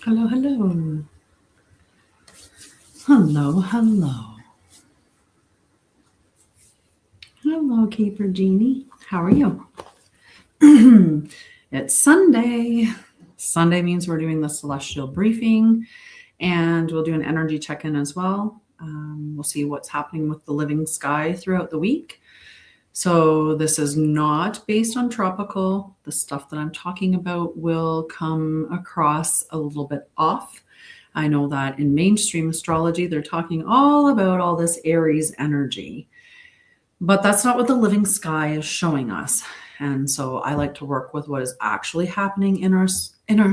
Hello, hello. Hello, hello. Hello, Keeper Jeannie. How are you? It's Sunday. Sunday means we're doing the celestial briefing, and we'll do an energy check-in as well. We'll see what's happening with the living sky throughout the week. So this is not based on tropical. The stuff that I'm talking about will come across a little bit off. I know that in mainstream astrology, they're talking all about all this Aries energy, but that's not what the living sky is showing us. And so I like to work with what is actually happening in our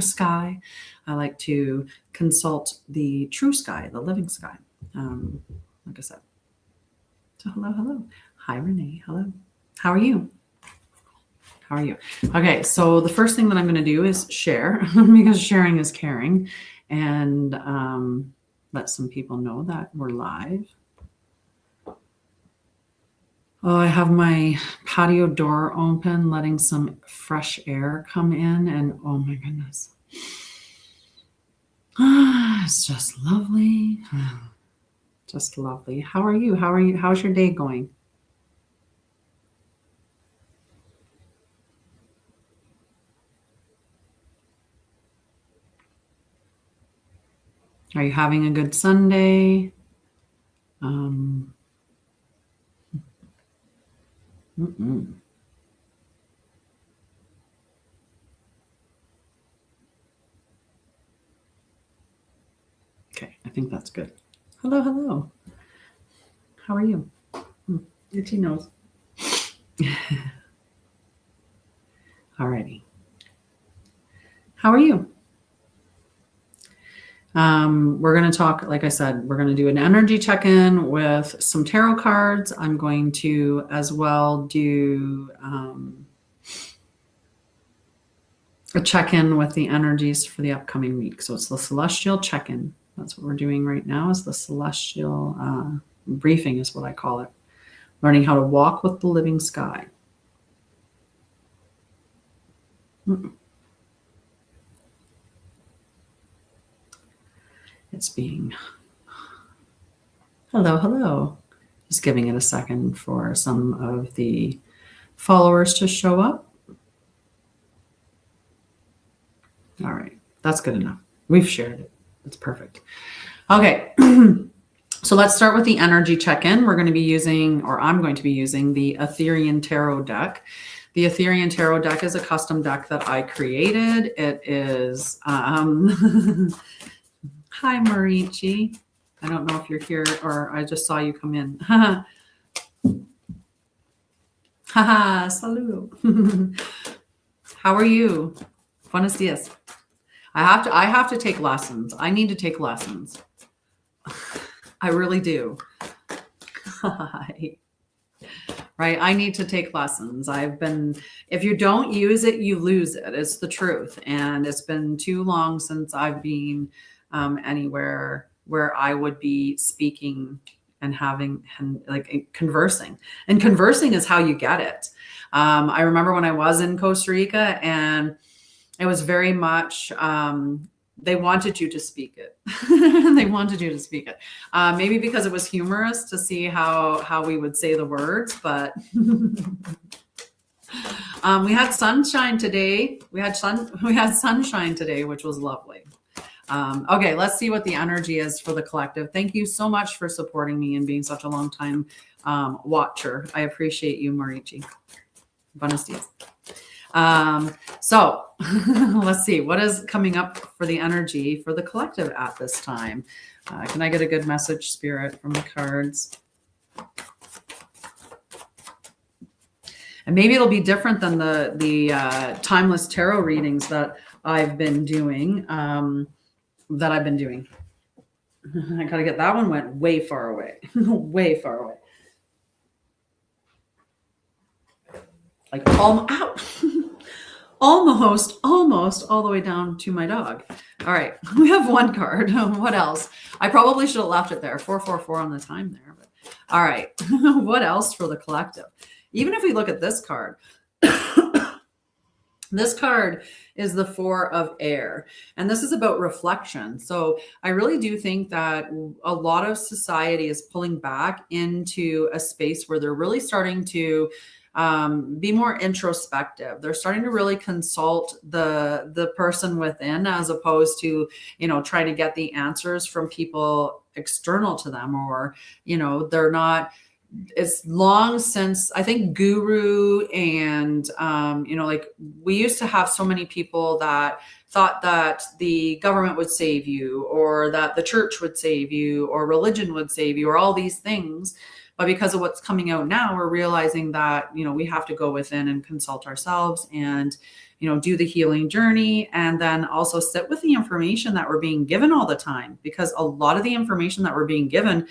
sky. I like to consult the true sky, the living sky. Like I said. So hello, hello. Hi, Renee. Hello. How are you? How are you? Okay, so the first thing that I'm going to do is share because sharing is caring, and let some people know that we're live. Oh, I have my patio door open, letting some fresh air come in, and oh my goodness. It's just lovely. Just lovely. How are you? How are you? How's your day going? Are you having a good Sunday? Okay, I think that's good. Hello, hello. How are you? Itchy nose. Alrighty. How are you? We're going to talk, like I said, we're going to do an energy check-in with some tarot cards. I'm going to as well do a check-in with the energies for the upcoming week. So it's the celestial check-in. That's what we're doing right now, is the celestial briefing is what I call it. Learning how to walk with the living sky. It's being, hello, hello. Just giving it a second for some of the followers to show up. All right, that's good enough. We've shared it. It's perfect. Okay, so let's start with the energy check-in. We're going to be using, or I'm going to be using, the Ethereal Tarot deck. The Ethereal Tarot deck is a custom deck that I created. It is, hi, Marichi. I don't know if you're here or I just saw you come in. Haha, saludo. How are you? Buenos dias. I have to take lessons. I need to take lessons. I really do. Right? I need to take lessons. If you don't use it, you lose it. It's the truth. And it's been too long since I've been anywhere where I would be speaking and having and like conversing. And conversing is how you get it. I remember when I was in Costa Rica, and it was very much they wanted you to speak it. They wanted you to speak it. Maybe because it was humorous to see how we would say the words, but we had sunshine today. We had sunshine today, which was lovely. Okay, let's see what the energy is for the collective. Thank you so much for supporting me and being such a long time watcher. I appreciate you, Marichi. Buenos dias. So let's see what is coming up for the energy for the collective at this time. Can I get a good message, Spirit, from the cards? And maybe it'll be different than the timeless tarot readings that I've been doing. I gotta get that one, went way far away. Way far away. Like almost all the way down to my dog. All right, we have one card. What else? I probably should have left it there. 444 on the time there. But all right, what else for the collective? Even if we look at this card, This card is the Four of Air, and this is about reflection. So I really do think that a lot of society is pulling back into a space where they're really starting to be more introspective. They're starting to really consult the person within, as opposed to, you know, trying to get the answers from people external to them, or, you know, they're not. It's long since, I think, guru and you know, like, we used to have so many people that thought that the government would save you, or that the church would save you, or religion would save you, or all these things. But because of what's coming out now, we're realizing that, you know, we have to go within and consult ourselves, and, you know, do the healing journey, and then also sit with the information that we're being given all the time, because a lot of the information that we're being given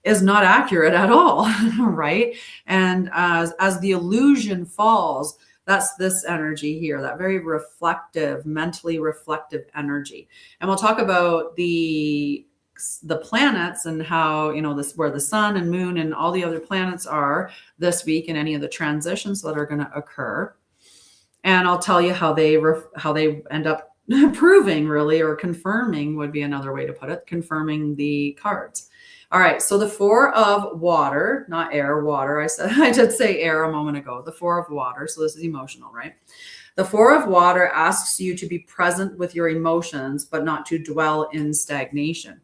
is not accurate at all, right? And as the illusion falls, that's this energy here, that very reflective, mentally reflective energy. And we'll talk about the planets and how, you know, this, where the sun and moon and all the other planets are this week, and any of the transitions that are going to occur. And I'll tell you how they end up proving, really, or confirming would be another way to put it, confirming the cards. All right, so the Four of Water, not air, water. I did say air a moment ago. The Four of Water, so this is emotional, right? The Four of Water asks you to be present with your emotions, but not to dwell in stagnation.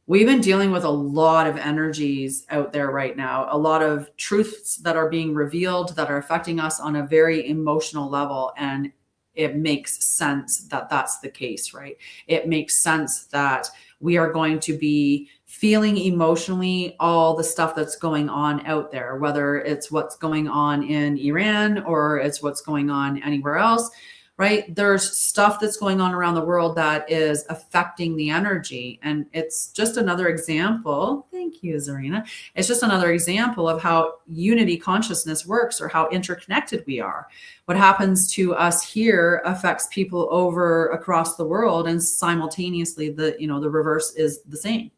We've been dealing with a lot of energies out there right now, a lot of truths that are being revealed that are affecting us on a very emotional level, and it makes sense that that's the case, right? It makes sense that we are going to be feeling emotionally all the stuff that's going on out there, whether it's what's going on in Iran or it's what's going on anywhere else, right? There's stuff that's going on around the world that is affecting the energy. And it's just another example. Thank you, Zarina. It's just another example of how unity consciousness works, or how interconnected we are. What happens to us here affects people over across the world, and simultaneously the reverse is the same.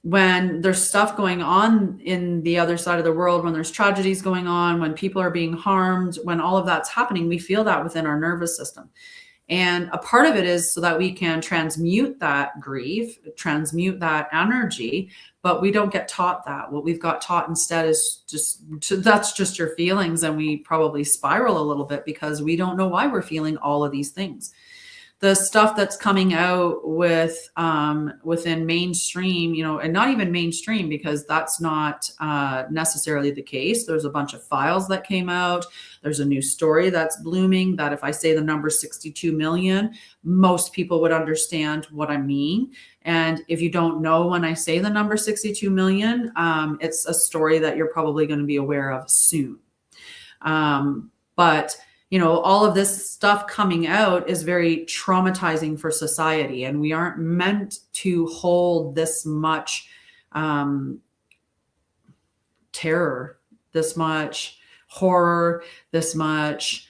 When there's stuff going on in the other side of the world, when there's tragedies going on, when people are being harmed, when all of that's happening, we feel that within our nervous system. And a part of it is so that we can transmute that grief, transmute that energy, but we don't get taught that. What we've got taught instead is that's just your feelings. And we probably spiral a little bit because we don't know why we're feeling all of these things. The stuff that's coming out with within mainstream, you know, and not even mainstream, because that's not necessarily the case. There's a bunch of files that came out. There's a new story that's blooming that if I say the number 62 million, most people would understand what I mean. And if you don't know when I say the number 62 million, it's a story that you're probably going to be aware of soon. But you know, all of this stuff coming out is very traumatizing for society, and we aren't meant to hold this much terror, this much horror, this much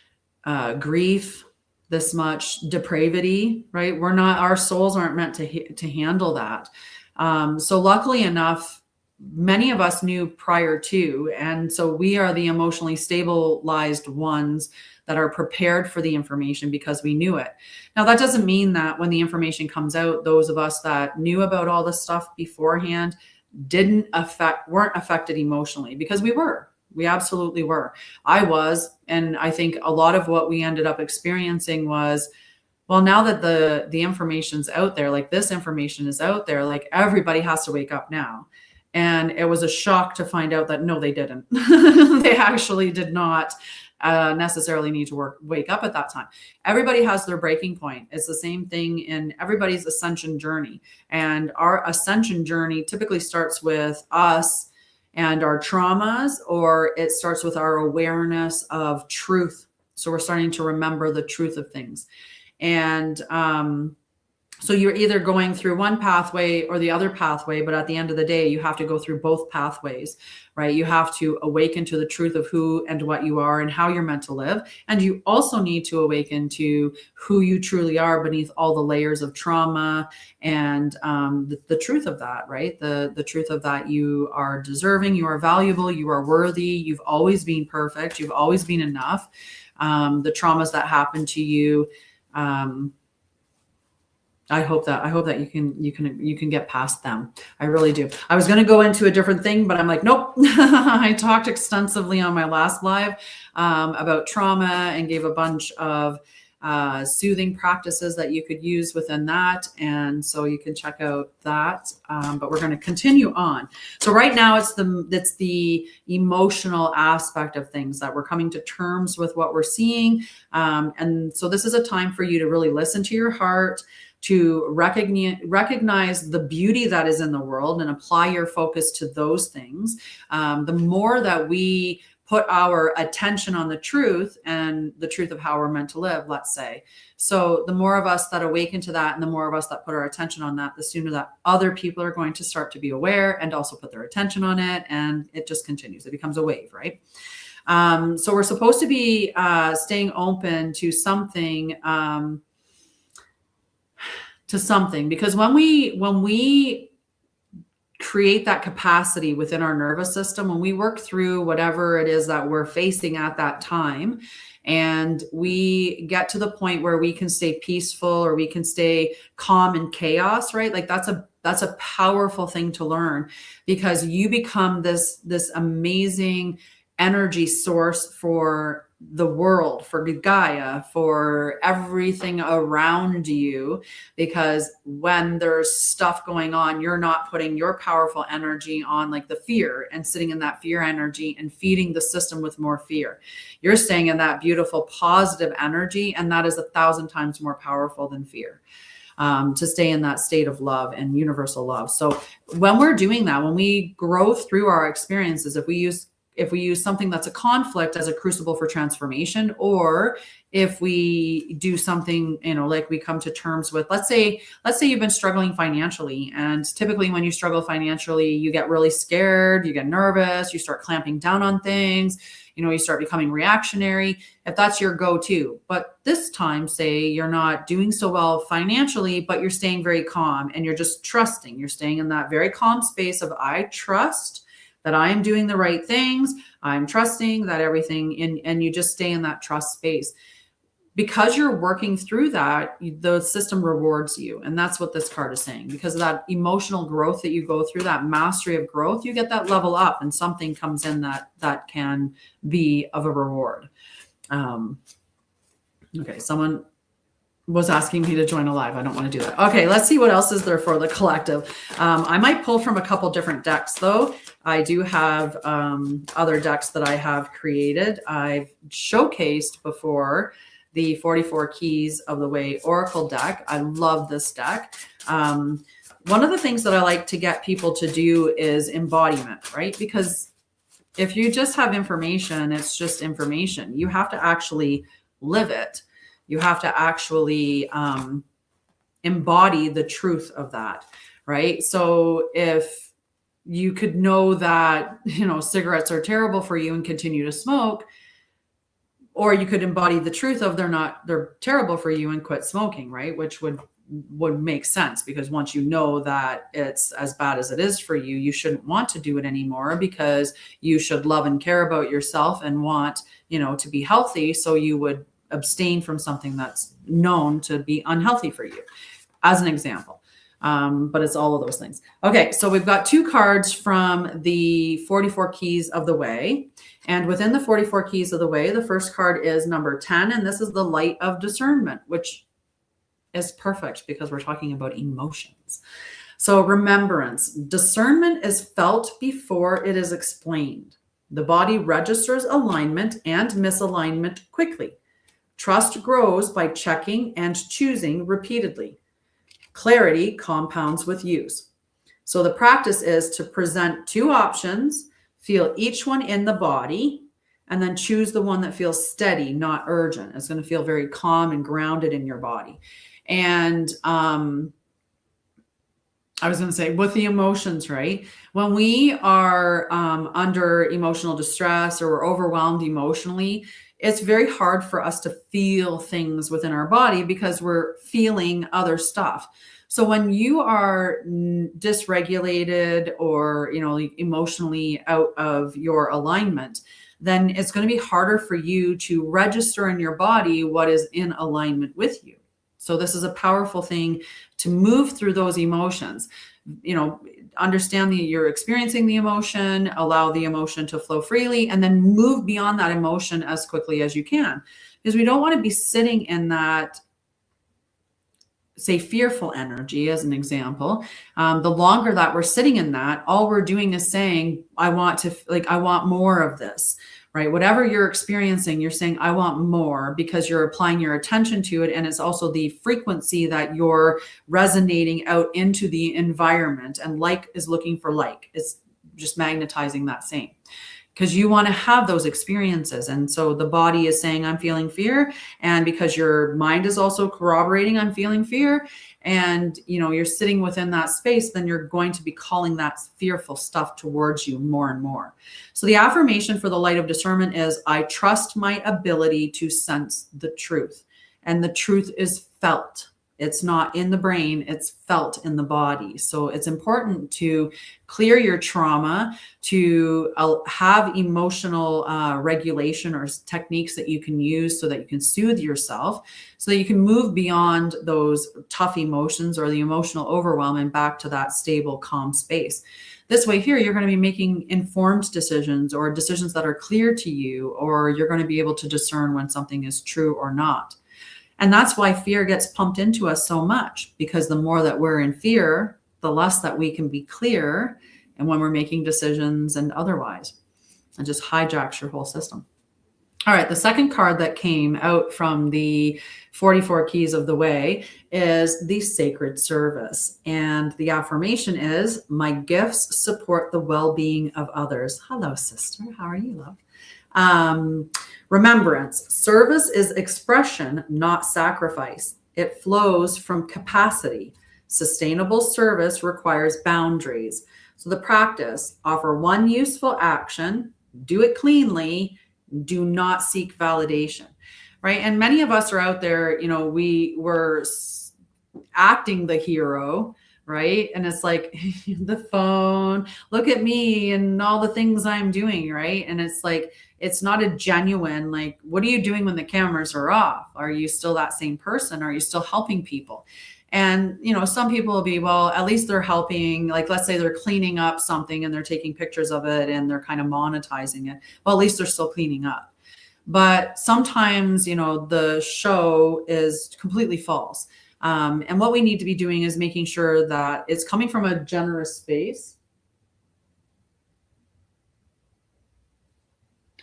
grief, this much depravity, right? Our souls aren't meant to handle that. So luckily enough, many of us knew prior to, and so we are the emotionally stabilized ones that are prepared for the information because we knew it. Now, that doesn't mean that when the information comes out, those of us that knew about all this stuff beforehand weren't affected emotionally, because we absolutely were. I was, and I think a lot of what we ended up experiencing was, well, now that the information's out there, like this information is out there, like everybody has to wake up now. And it was a shock to find out that no, they didn't. They actually did not necessarily need to wake up at that time. Everybody has their breaking point. It's the same thing in everybody's ascension journey. And our ascension journey typically starts with us and our traumas, or it starts with our awareness of truth. So we're starting to remember the truth of things. And so you're either going through one pathway or the other pathway, but at the end of the day, you have to go through both pathways, right? You have to awaken to the truth of who and what you are and how you're meant to live. And you also need to awaken to who you truly are beneath all the layers of trauma and the truth of that, right? The truth of that you are deserving, you are valuable, you are worthy, you've always been perfect, you've always been enough. the traumas that happened to you. I hope that you can get past them. I really do. I was going to go into a different thing, but I'm like, nope. I talked extensively on my last live about trauma and gave a bunch of soothing practices that you could use within that. And so you can check out that. But we're going to continue on. So right now it's the emotional aspect of things that we're coming to terms with what we're seeing. And so this is a time for you to really listen to your heart, to recognize the beauty that is in the world and apply your focus to those things. The more that we put our attention on the truth and the truth of how we're meant to live, let's say. So the more of us that awaken to that and the more of us that put our attention on that, the sooner that other people are going to start to be aware and also put their attention on it. And it just continues. It becomes a wave, right? So we're supposed to be staying open to something, because when we create that capacity within our nervous system, when we work through whatever it is that we're facing at that time, and we get to the point where we can stay peaceful or we can stay calm in chaos, right? Like that's a powerful thing to learn, because you become this amazing energy source for the world, for Gaia, for everything around you. Because when there's stuff going on, you're not putting your powerful energy on like the fear and sitting in that fear energy and feeding the system with more fear. You're staying in that beautiful positive energy, and that is 1,000 times more powerful than fear. To stay in that state of love and universal love. So when we're doing that, when we grow through our experiences, if we use something that's a conflict as a crucible for transformation, or if we do something, like we come to terms with, let's say you've been struggling financially, and typically when you struggle financially, you get really scared, you get nervous, you start clamping down on things, you start becoming reactionary, if that's your go-to. But this time, say you're not doing so well financially, but you're staying very calm and you're just trusting, you're staying in that very calm space of, I trust that I am doing the right things. I'm trusting that everything, and you just stay in that trust space. Because you're working through that, the system rewards you. And that's what this card is saying. Because of that emotional growth that you go through, that mastery of growth, you get that level up and something comes in that can be of a reward. Okay, someone was asking me to join a live. I don't want to do that. Okay, let's see what else is there for the collective. I might pull from a couple different decks though. I do have other decks that I have created. I've showcased before the 44 Keys of the Way Oracle deck. I love this deck. One of the things that I like to get people to do is embodiment, right? Because if you just have information, it's just information. You have to actually live it. You have to actually embody the truth of that, right? So if you could know that, cigarettes are terrible for you and continue to smoke, or you could embody the truth of they're terrible for you and quit smoking, right? Which would make sense, because once you know that it's as bad as it is for you, you shouldn't want to do it anymore, because you should love and care about yourself and want, to be healthy. So you would abstain from something that's known to be unhealthy for you, as an example. But it's all of those things. Okay, so we've got 2 cards from the 44 Keys of the Way. And within the 44 Keys of the Way, the first card is number 10, and this is the Light of Discernment, which is perfect because we're talking about emotions. So remembrance. Discernment is felt before it is explained. The body registers alignment and misalignment quickly. Trust grows by checking and choosing repeatedly. Clarity compounds with use. So the practice is to present 2 options, feel each one in the body, and then choose the one that feels steady, not urgent. It's going to feel very calm and grounded in your body. And I was going to say, with the emotions, right? When we are under emotional distress or we're overwhelmed emotionally, it's very hard for us to feel things within our body because we're feeling other stuff. So when you are dysregulated or, emotionally out of your alignment, then it's going to be harder for you to register in your body what is in alignment with you. So this is a powerful thing to move through those emotions. Understand that you're experiencing the emotion, allow the emotion to flow freely, and then move beyond that emotion as quickly as you can. Because we don't want to be sitting in that, say, fearful energy, as an example. The longer that we're sitting in that, all we're doing is saying, I want more of this, right? Whatever you're experiencing, you're saying, I want more, because you're applying your attention to it. And it's also the frequency that you're resonating out into the environment. And like is looking for like. It's just magnetizing that same. Because you want to have those experiences. And so the body is saying, I'm feeling fear. And because your mind is also corroborating, I'm feeling fear. And, you're sitting within that space, then you're going to be calling that fearful stuff towards you more and more. So the affirmation for the light of discernment is, I trust my ability to sense the truth. And the truth is felt. It's not in the brain, it's felt in the body. So it's important to clear your trauma, to have emotional regulation or techniques that you can use so that you can soothe yourself, so that you can move beyond those tough emotions or the emotional overwhelm and back to that stable, calm space. This way here, you're going to be making informed decisions, or decisions that are clear to you, or you're going to be able to discern when something is true or not. And that's why fear gets pumped into us so much, because the more that we're in fear, the less that we can be clear. And when we're making decisions and otherwise, it just hijacks your whole system. All right. The second card that came out from the 44 keys of the way is the sacred service. And the affirmation is, my gifts support the well-being of others. Hello, sister. How are you, love? Remembrance. Service is expression, not sacrifice. It flows from capacity. Sustainable service requires boundaries. So the practice: offer one useful action, do it cleanly, do not seek validation, right? And many of us are out there, we were acting the hero, right? And it's like the phone, look at me and all the things I'm doing, right? And it's like, it's not a genuine, like, what are you doing when the cameras are off? Are you still that same person? Are you still helping people? And, some people will be, well, at least they're helping. Like, let's say they're cleaning up something and they're taking pictures of it and they're kind of monetizing it. Well, at least they're still cleaning up. But sometimes, the show is completely false. And what we need to be doing is making sure that it's coming from a generous space.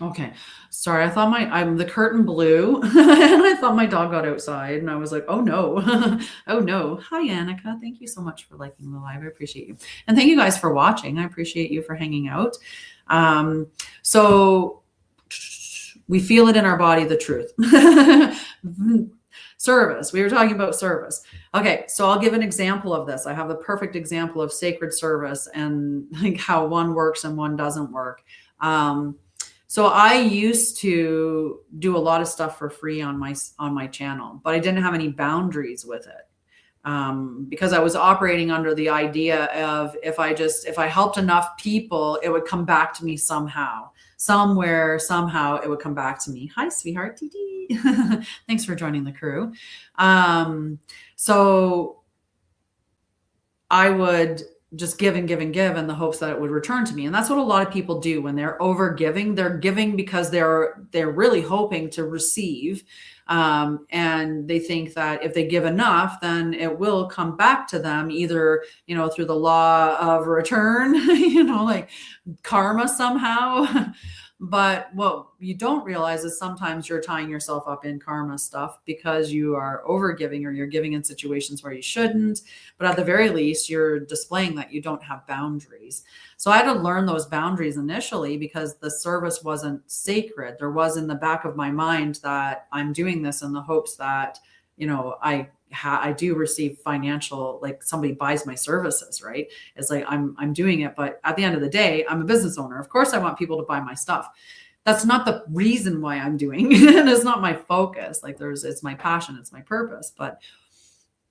Okay. Sorry. I thought the curtain blew and I thought my dog got outside, and I was like, oh no. Oh no. Hi, Annika. Thank you so much for liking the live. I appreciate you. And thank you guys for watching. I appreciate you for hanging out. So we feel it in our body, the truth. Service. We were talking about service. Okay. So I'll give an example of this. I have a perfect example of sacred service and like how one works and one doesn't work. So I used to do a lot of stuff for free on my channel, but I didn't have any boundaries with it. Because I was operating under the idea of if I helped enough people, it would come back to me somehow. Somewhere, somehow, it would come back to me. Hi, sweetheart. TD. Thanks for joining the crew. So I would just give and give and give in the hopes that it would return to me. And that's what a lot of people do when they're over giving. They're giving because they're really hoping to receive. And they think that if they give enough, then it will come back to them either, through the law of return, like karma somehow. But what you don't realize is sometimes you're tying yourself up in karma stuff because you are over giving, or you're giving in situations where you shouldn't. But at the very least, you're displaying that you don't have boundaries. So I had to learn those boundaries initially because the service wasn't sacred. There was in the back of my mind that I'm doing this in the hopes that, I do receive financial, like somebody buys my services, right? It's like I'm doing it, but at the end of the day, I'm a business owner. Of course, I want people to buy my stuff. That's not the reason why I'm doing it. It's not my focus. Like it's my passion, it's my purpose. I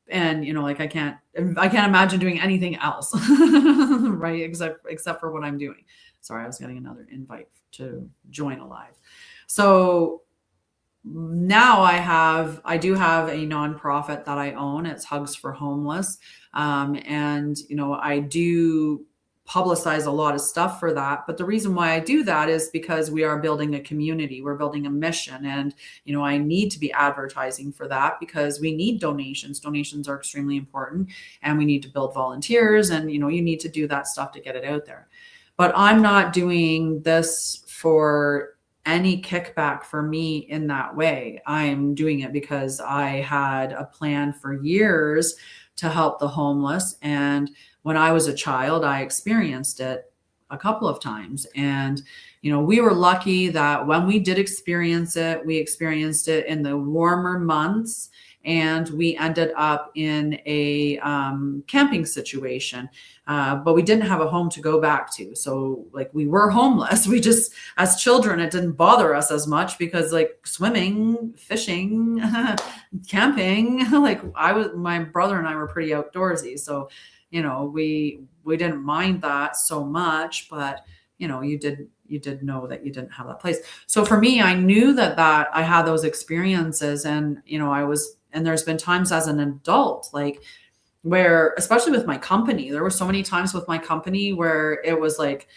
can't imagine doing anything else, right? Except for what I'm doing. Sorry, I was getting another invite to join a live. So now I do have a nonprofit that I own. It's Hugs for Homeless. And, I do publicize a lot of stuff for that. But the reason why I do that is because we are building a community, we're building a mission. And, I need to be advertising for that because we need donations. Donations are extremely important, and we need to build volunteers, and, you need to do that stuff to get it out there. But I'm not doing this for any kickback for me in that way. I'm doing it because I had a plan for years to help the homeless. And when I was a child, I experienced it a couple of times. And, we were lucky that when we did experience it, we experienced it in the warmer months. And we ended up in a camping situation, but we didn't have a home to go back to. So like we were homeless. We just, as children, it didn't bother us as much because like swimming, fishing, camping, my brother and I were pretty outdoorsy. So, we didn't mind that so much, but you did know that you didn't have that place. So for me, I knew that I had those experiences, and, and there's been times as an adult, like where, especially with my company, there were so many times with my company where it was like,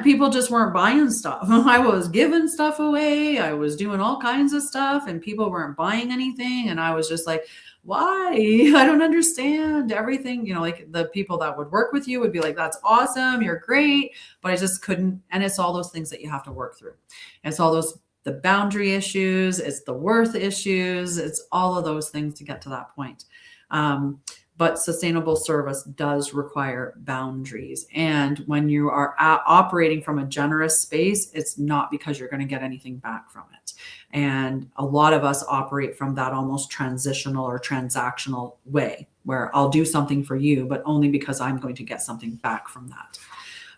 people just weren't buying stuff. I was giving stuff away. I was doing all kinds of stuff and people weren't buying anything. And I was just like, why? I don't understand everything. Like the people that would work with you would be like, that's awesome, you're great. But I just couldn't. And it's all those things that you have to work through. It's all the boundary issues, it's the worth issues, it's all of those things to get to that point. But sustainable service does require boundaries. And when you are operating from a generous space, it's not because you're going to get anything back from it. And a lot of us operate from that almost transitional or transactional way, where I'll do something for you, but only because I'm going to get something back from that.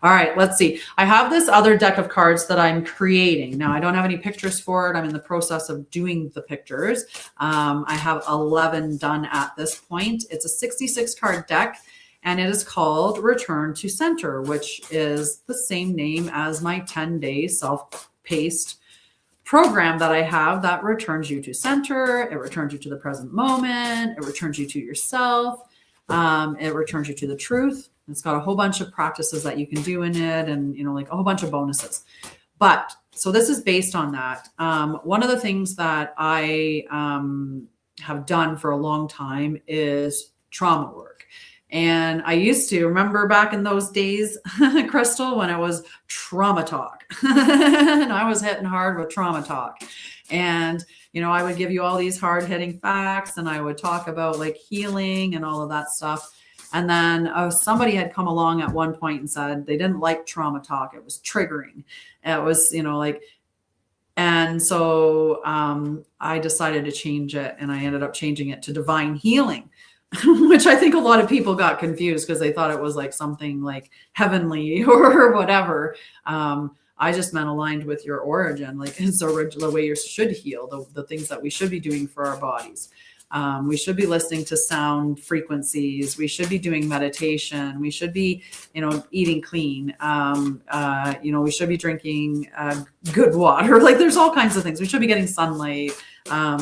All right, let's see. I have this other deck of cards that I'm creating. Now, I don't have any pictures for it. I'm in the process of doing the pictures. I have 11 done at this point. It's a 66 card deck, and it is called Return to Center, which is the same name as my 10-day self-paced program that I have that returns you to center. It returns you to the present moment. It returns you to yourself. It returns you to the truth. It's got a whole bunch of practices that you can do in it, and like a whole bunch of bonuses. But so this is based on that. One of the things that I have done for a long time is trauma work. And I used to remember back in those days, Crystal, when it was trauma talk. And I was hitting hard with trauma talk. And, I would give you all these hard hitting facts, and I would talk about like healing and all of that stuff. And then somebody had come along at one point and said they didn't like trauma talk. It was triggering. It was, and so I decided to change it, and I ended up changing it to divine healing, which I think a lot of people got confused because they thought it was like something like heavenly or whatever. I just meant aligned with your origin, like it's the way you should heal, the things that we should be doing for our bodies. We should be listening to sound frequencies. We should be doing meditation. We should be, eating clean. We should be drinking good water. Like there's all kinds of things. We should be getting sunlight.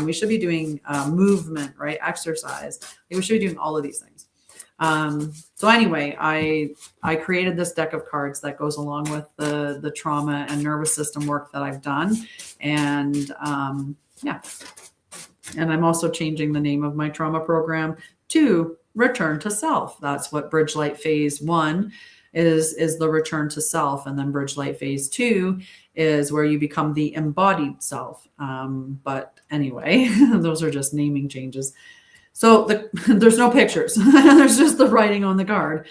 We should be doing movement, right? Exercise. We should be doing all of these things. So anyway, I created this deck of cards that goes along with the trauma and nervous system work that I've done. And yeah. And I'm also changing the name of my trauma program to Return to Self. That's what Bridge Light Phase 1 is the return to self. And then Bridge Light Phase 2 is where you become the embodied self. But anyway, those are just naming changes. So there's no pictures. There's just the writing on the card.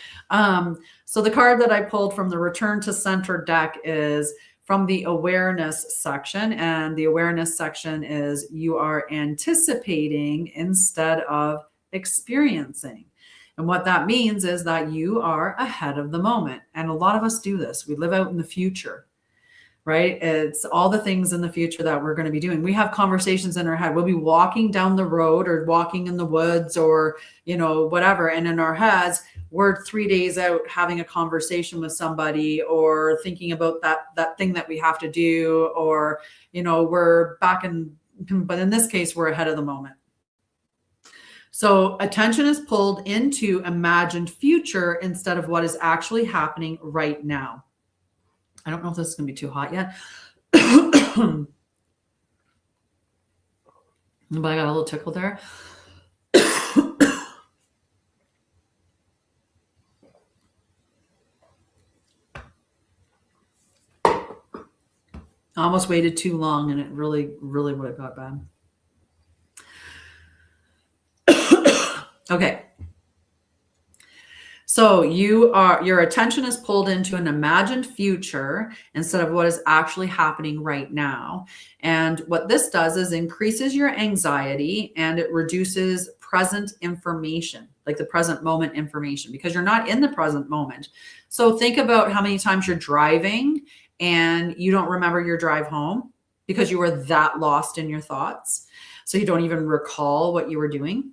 So the card that I pulled from the Return to Center deck is from the awareness section. And the awareness section is you are anticipating instead of experiencing. And what that means is that you are ahead of the moment. And a lot of us do this. We live out in the future. right? It's all the things in the future that we're going to be doing. We have conversations in our head. We'll be walking down the road or walking in the woods or, whatever. And in our heads, we're 3 days out having a conversation with somebody or thinking about that thing that we have to do, or, we're back but in this case, we're ahead of the moment. So attention is pulled into imagined future instead of what is actually happening right now. I don't know if this is going to be too hot yet. But I got a little tickle there. I almost waited too long and it really, really would have got bad. Okay. So your attention is pulled into an imagined future instead of what is actually happening right now. And what this does is increases your anxiety and it reduces present information, like the present moment information, because you're not in the present moment. So think about how many times you're driving and you don't remember your drive home because you were that lost in your thoughts. So you don't even recall what you were doing.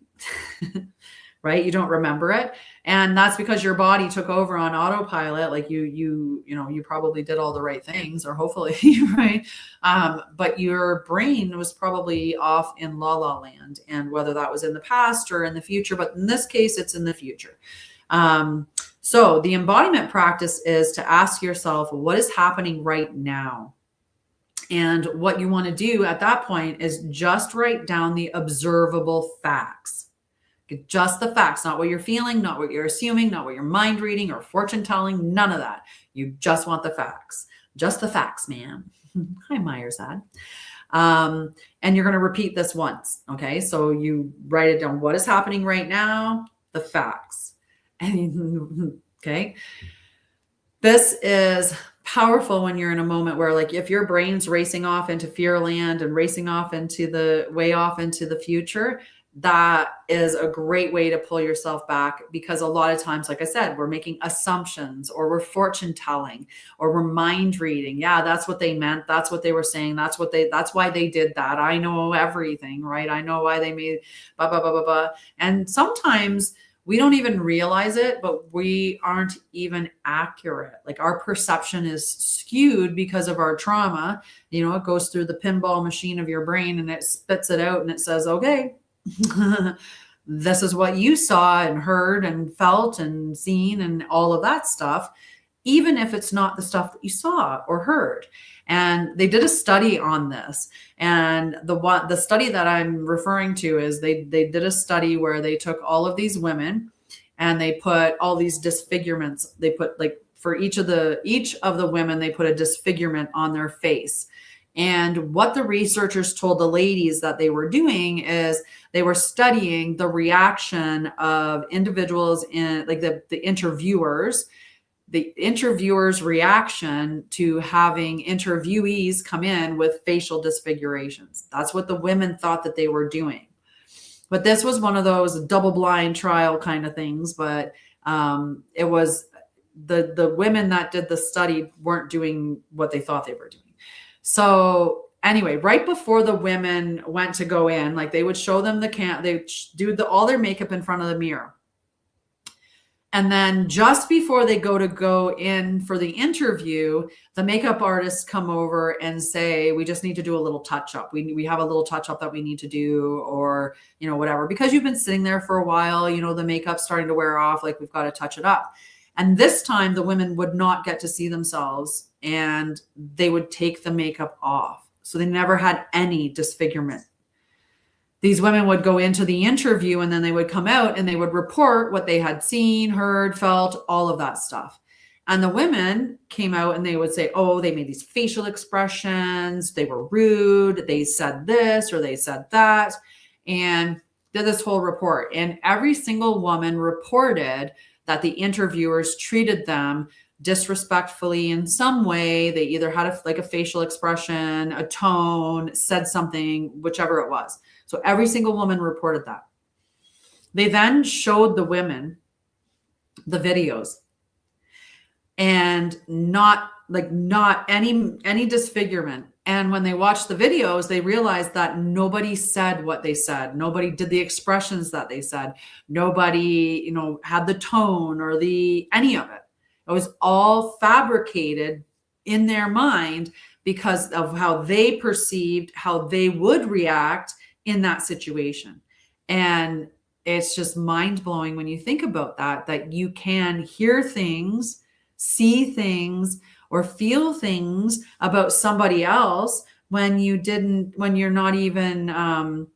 Right? You don't remember it. And that's because your body took over on autopilot. Like you probably did all the right things, or hopefully, right? But your brain was probably off in la la land, and whether that was in the past or in the future, but in this case, it's in the future. So the embodiment practice is to ask yourself, what is happening right now? And what you want to do at that point is just write down the observable facts. Just the facts, not what you're feeling, not what you're assuming, not what you're mind reading or fortune telling, none of that. You just want the facts. Just the facts, man. Hi, Myersad. And you're going to repeat this once. Okay. So you write it down. What is happening right now? The facts. And okay. This is powerful when you're in a moment where, like, if your brain's racing off into fear land and racing off way off into the future, that is a great way to pull yourself back, because a lot of times, like I said, we're making assumptions, or we're fortune telling, or we're mind reading. Yeah, that's what they meant. That's what they were saying. That's why they did that. I know everything, right? I know why they made blah, blah, blah, blah, blah. And sometimes we don't even realize it, but we aren't even accurate. Like, our perception is skewed because of our trauma. It goes through the pinball machine of your brain and it spits it out and it says, okay, this is what you saw and heard and felt and seen and all of that stuff, even if it's not the stuff that you saw or heard. And they did a study on this. And the study that I'm referring to is they did a study where they took all of these women and they put all these disfigurements. They put, like, for each of the women, they put a disfigurement on their face. And what the researchers told the ladies that they were doing is they were studying the reaction of individuals in, like, the interviewers' reaction to having interviewees come in with facial disfigurations. That's what the women thought that they were doing. But this was one of those double-blind trial kind of things. But it was the women that did the study weren't doing what they thought they were doing. So anyway, right before the women went to go in, like, they would show them they do all their makeup in front of the mirror. And then just before they go in for the interview, the makeup artists come over and say, we just need to do a little touch up. We have a little touch up that we need to do, or, whatever, because you've been sitting there for a while, the makeup's starting to wear off, like, we've got to touch it up. And this time the women would not get to see themselves and they would take the makeup off. So they never had any disfigurement. These women would go into the interview and then they would come out and they would report what they had seen, heard, felt, all of that stuff. And the women came out and they would say, oh, they made these facial expressions. They were rude. They said this or they said that, and did this whole report. And every single woman reported that the interviewers treated them disrespectfully in some way. They either had a facial expression, a tone, said something, whichever it was. So every single woman reported that. They then showed the women the videos, and not not any disfigurement. And when they watched the videos, they realized that nobody said what they said. Nobody did the expressions that they said. Nobody, had the tone or any of it. It was all fabricated in their mind because of how they perceived, how they would react in that situation. And it's just mind blowing when you think about that you can hear things, see things, or feel things about somebody else when you're not even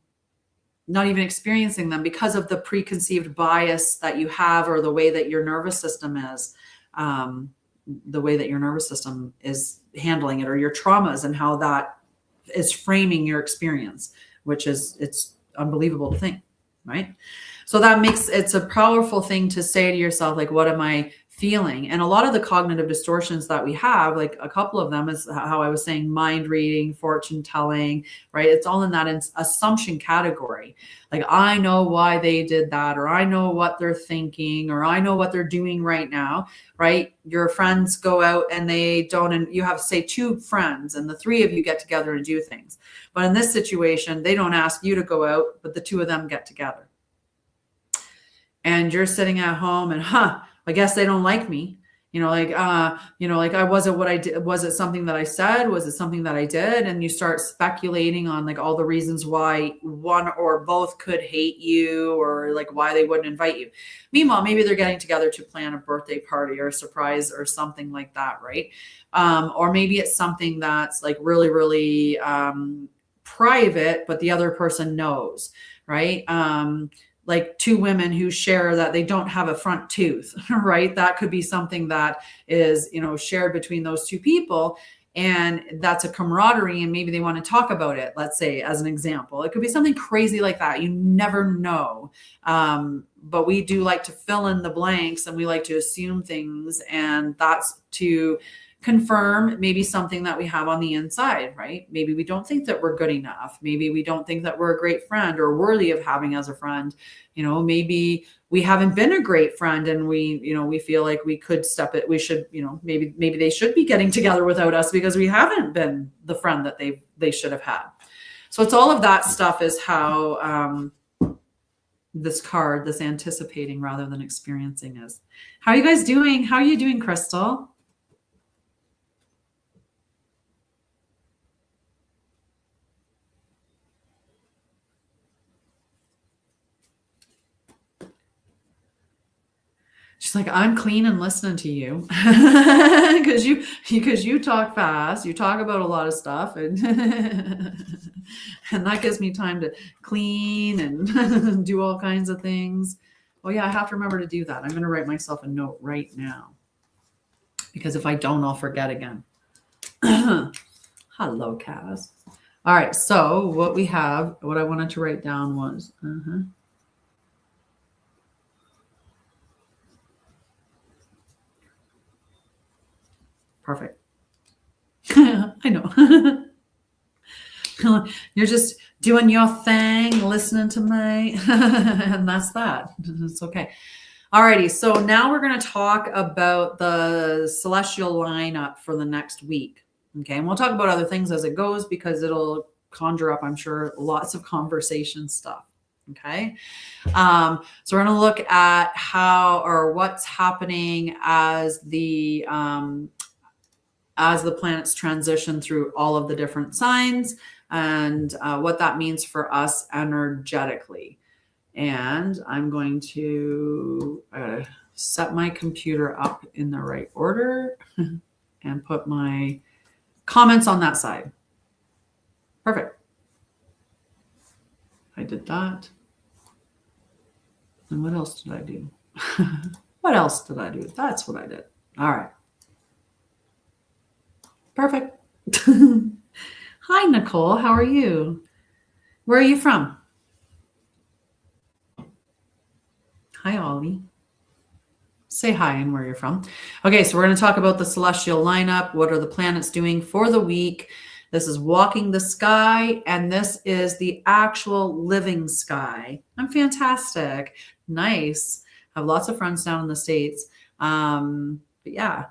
experiencing them because of the preconceived bias that you have, or the way that your nervous system is, handling it, or your traumas and how that is framing your experience, which is, it's unbelievable to think, right? So it's a powerful thing to say to yourself, like, what am I feeling? And a lot of the cognitive distortions that we have, like a couple of them is how I was saying, mind reading, fortune telling, right? It's all in that assumption category. Like, I know why they did that, or I know what they're thinking, or I know what they're doing right now, right? Your friends go out and they don't, and you have, say, 2 friends, and the 3 of you get together and do things. But in this situation, they don't ask you to go out, but the 2 of them get together. And you're sitting at home and, I guess they don't like me. I wasn't what I did. Was it something that I said? Was it something that I did? And you start speculating on like all the reasons why one or both could hate you, or like why they wouldn't invite you. Meanwhile, maybe they're getting together to plan a birthday party or a surprise or something like that, right? Or maybe it's something that's like really, really private, but the other person knows, right? Like 2 women who share that they don't have a front tooth, right? That could be something that is, shared between those 2 people. And that's a camaraderie, and maybe they want to talk about it, let's say, as an example. It could be something crazy like that. You never know. But we do like to fill in the blanks, and we like to assume things. And that's to confirm maybe something that we have on the inside, right? Maybe we don't think that we're good enough. Maybe we don't think that we're a great friend or worthy of having as a friend. Maybe we haven't been a great friend, and we feel like we could we should, maybe they should be getting together without us because we haven't been the friend that they should have had. So it's all of that stuff is how this card, this anticipating rather than experiencing, is. How are you guys doing? How are you doing, Crystal? She's like, I'm clean and listening to you because you talk fast. You talk about a lot of stuff, and and that gives me time to clean and do all kinds of things. Oh yeah, I have to remember to do that. I'm going to write myself a note right now, because if I don't, I'll forget again. Hello, Cass. All right. So what I wanted to write down was, perfect. I know. You're just doing your thing, listening to me, and that's that. It's okay. Alrighty, so now we're going to talk about the celestial lineup for the next week. Okay, and we'll talk about other things as it goes, because it'll conjure up, I'm sure, lots of conversation stuff. Okay, so we're going to look at what's happening as the planets transition through all of the different signs, and what that means for us energetically. And I'm going to set my computer up in the right order and put my comments on that side. Perfect. I did that. And what else did I do? What else did I do? That's what I did. All right. Perfect. Hi, Nicole. How are you? Where are you from? Hi, Ollie. Say hi and where you're from. Okay, so we're going to talk about the celestial lineup. What are the planets doing for the week? This is walking the sky, and this is the actual living sky. I'm fantastic. Nice. I have lots of friends down in the States. But yeah.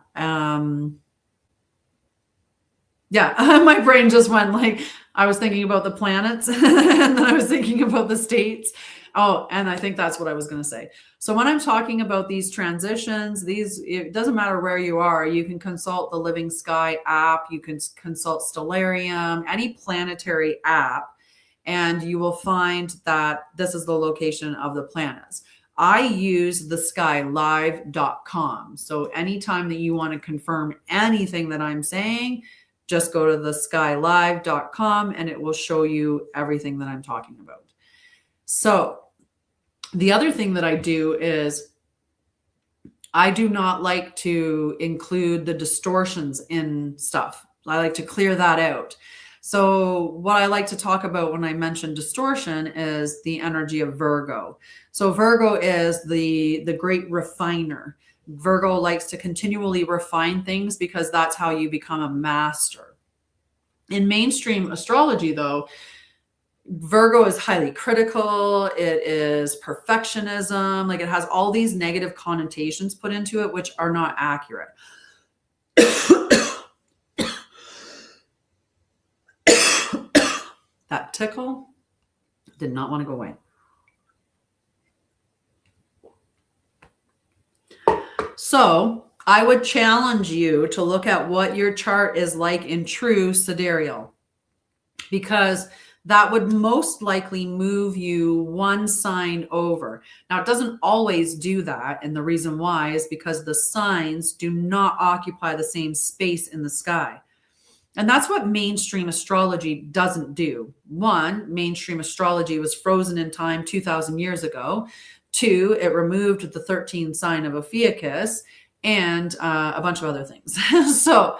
Yeah, my brain just went like, I was thinking about the planets and then I was thinking about the states. Oh, and I think that's what I was going to say. So when I'm talking about these transitions, it doesn't matter where you are. You can consult the Living Sky app. You can consult Stellarium, any planetary app, and you will find that this is the location of the planets. I use theskylive.com. So anytime that you want to confirm anything that I'm saying, just go to theskylive.com and it will show you everything that I'm talking about. So the other thing that I do is I do not like to include the distortions in stuff. I like to clear that out. So what I like to talk about when I mention distortion is the energy of Virgo. So Virgo is the great refiner. Virgo likes to continually refine things because that's how you become a master. In mainstream astrology, though, Virgo is highly critical. It is perfectionism. Like, it has all these negative connotations put into it, which are not accurate. That tickle did not want to go away. So I would challenge you to look at what your chart is like in true sidereal, because that would most likely move you one sign over. Now, it doesn't always do that. And the reason why is because the signs do not occupy the same space in the sky. And that's what mainstream astrology doesn't do. One, mainstream astrology was frozen in time 2,000 years ago. Two, it removed the 13th sign of Ophiuchus and a bunch of other things. So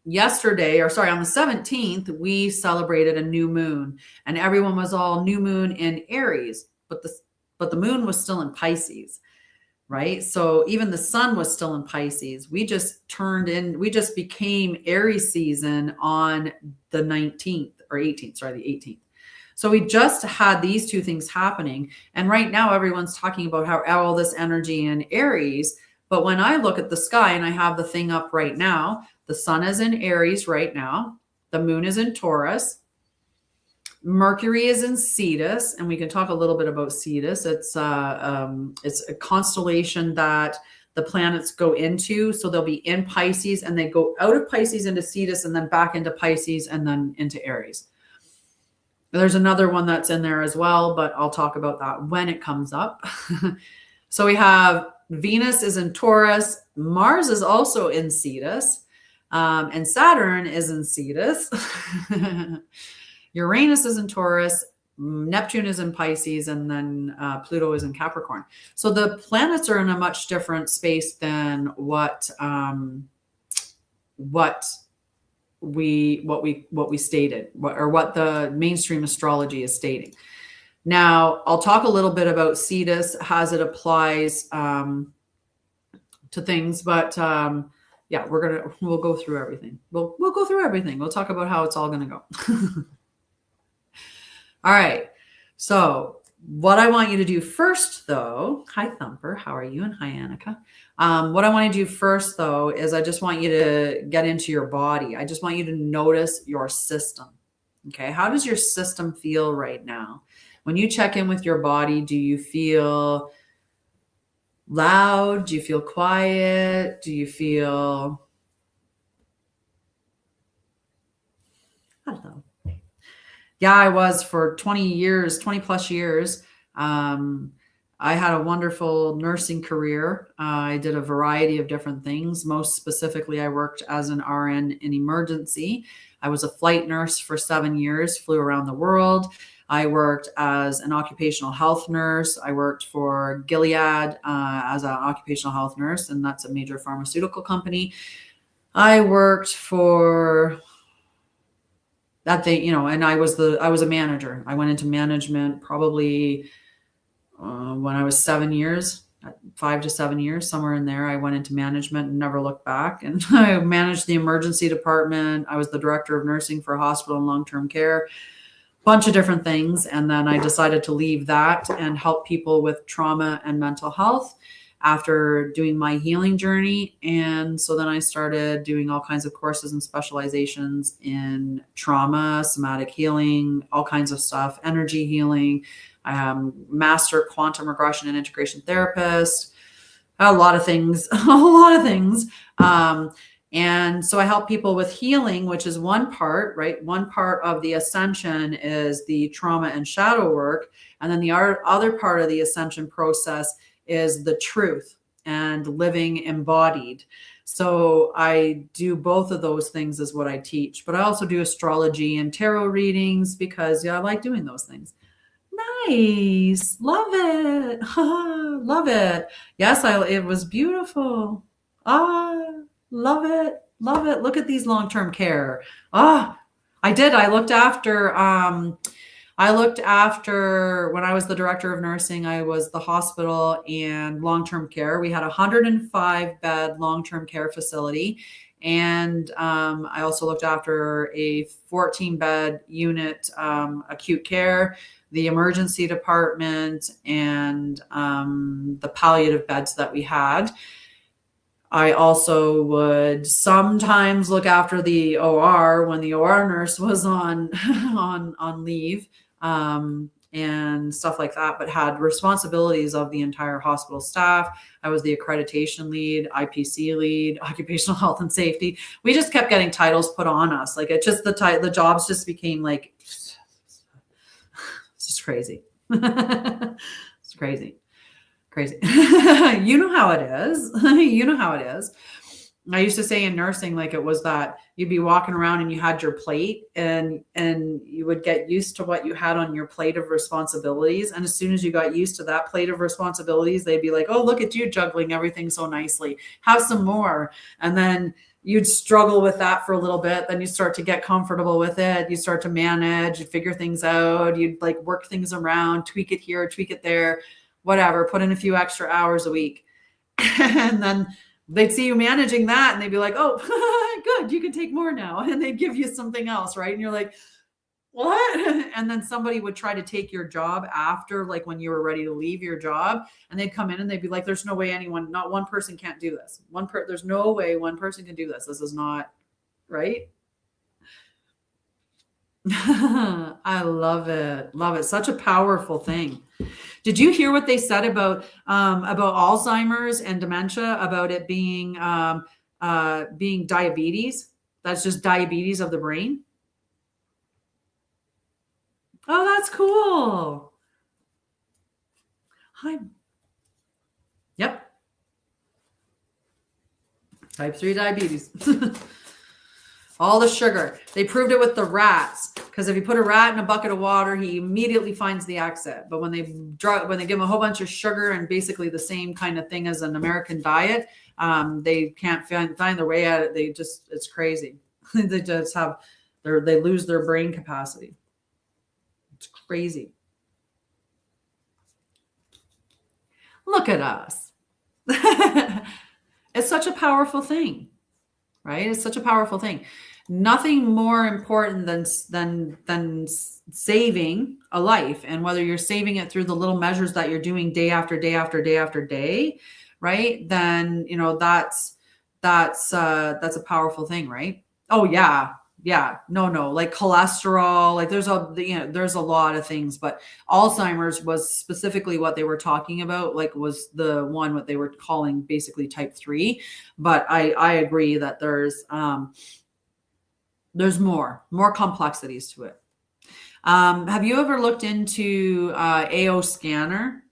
yesterday, or sorry, on the 17th, we celebrated a new moon, and everyone was all new moon in Aries, but the moon was still in Pisces, right? So even the sun was still in Pisces. We just became Aries season on the 19th or 18th, sorry, the 18th. So we just had these two things happening. And right now everyone's talking about how all this energy in Aries. But when I look at the sky, and I have the thing up right now, the sun is in Aries right now. The moon is in Taurus. Mercury is in Cetus, and we can talk a little bit about Cetus. It's a constellation that the planets go into. So they'll be in Pisces, and they go out of Pisces into Cetus, and then back into Pisces, and then into Aries. There's another one that's in there as well, but I'll talk about that when it comes up. So we have Venus is in Taurus. Mars is also in Cetus. And Saturn is in Cetus. Uranus is in Taurus. Neptune is in Pisces. And then Pluto is in Capricorn. So the planets are in a much different space than what we stated, or what the mainstream astrology is stating. Now, I'll talk a little bit about Cetus as it applies to things, but yeah, we'll go through everything. We'll go through everything. We'll talk about how it's all going to go. All right. So what I want you to do first, though, hi Thumper, how are you? And hi Annika. What I want to do first, though, is I just want you to get into your body. I just want you to notice your system. Okay. How does your system feel right now? When you check in with your body, do you feel loud? Do you feel quiet? Do you feel, I don't know. Yeah, I was for 20 plus years. I had a wonderful nursing career. I did a variety of different things. Most specifically, I worked as an RN in emergency. I was a flight nurse for 7 years, flew around the world. I worked as an occupational health nurse. I worked for Gilead as an occupational health nurse, and that's a major pharmaceutical company. I worked for that thing, and I was a manager. I went into management probably when I was 7 years, 5 to 7 years, somewhere in there. I went into management and never looked back. And I managed the emergency department. I was the director of nursing for a hospital and long-term care, bunch of different things. And then I decided to leave that and help people with trauma and mental health. after doing my healing journey. And so then I started doing all kinds of courses and specializations in trauma, somatic healing, all kinds of stuff, energy healing. I am master quantum regression and integration therapist, a lot of things, a lot of things. And so I help people with healing, which is one part, right? One part of the ascension is the trauma and shadow work. And then the other part of the ascension process is the truth and living embodied. So I do both of those things is what I teach, but I also do astrology and tarot readings because I like doing those things. Nice. Love it. Love it. Yes, it was beautiful. Love it. Love it. Look at these long-term care. I did. I looked after when I was the director of nursing, I was the hospital and long-term care. We had a 105 bed long-term care facility. And I also looked after a 14 bed unit, acute care, the emergency department, and the palliative beds that we had. I also would sometimes look after the OR when the OR nurse was on leave, and stuff like that, but had responsibilities of the entire hospital staff. I was the accreditation lead, IPC lead, occupational health and safety. We just kept getting titles put on us. Like, it just, the jobs just became like, it's just crazy. It's crazy. You know how it is. You know how it is. I used to say in nursing, like, it was that you'd be walking around and you had your plate and you would get used to what you had on your plate of responsibilities. And as soon as you got used to that plate of responsibilities, they'd be like, oh, look at you juggling everything so nicely. Have some more. And then you'd struggle with that for a little bit. Then you start to get comfortable with it. You start to manage, you figure things out. You'd like work things around, tweak it here, tweak it there, whatever, put in a few extra hours a week. And then they'd see you managing that and they'd be like, oh, good, you can take more now. And they'd give you something else, right? And you're like, what? And then somebody would try to take your job after, like, when you were ready to leave your job, and they'd come in and they'd be like, there's no way not one person can't do this. There's no way one person can do this. This is not right. I love it. Love it. Such a powerful thing. Did you hear what they said about Alzheimer's and dementia, about it being diabetes? That's just diabetes of the brain. Oh, that's cool. Hi. Yep. Type 3 diabetes. All the sugar. They proved it with the rats, because if you put a rat in a bucket of water, he immediately finds the exit. But when they give him a whole bunch of sugar and basically the same kind of thing as an American diet, they can't find their way at it. It's crazy. They just they lose their brain capacity. It's crazy. Look at us. It's such a powerful thing. Right? It's such a powerful thing. Nothing more important than saving a life. And whether you're saving it through the little measures that you're doing day after day after day after day, right? Then, that's a powerful thing, right? Oh yeah. Yeah. No. Like cholesterol, like there's a lot of things, but Alzheimer's was specifically what they were talking about, like was the one what they were calling basically type 3. But I agree that there's more complexities to it. Have you ever looked into AO scanner?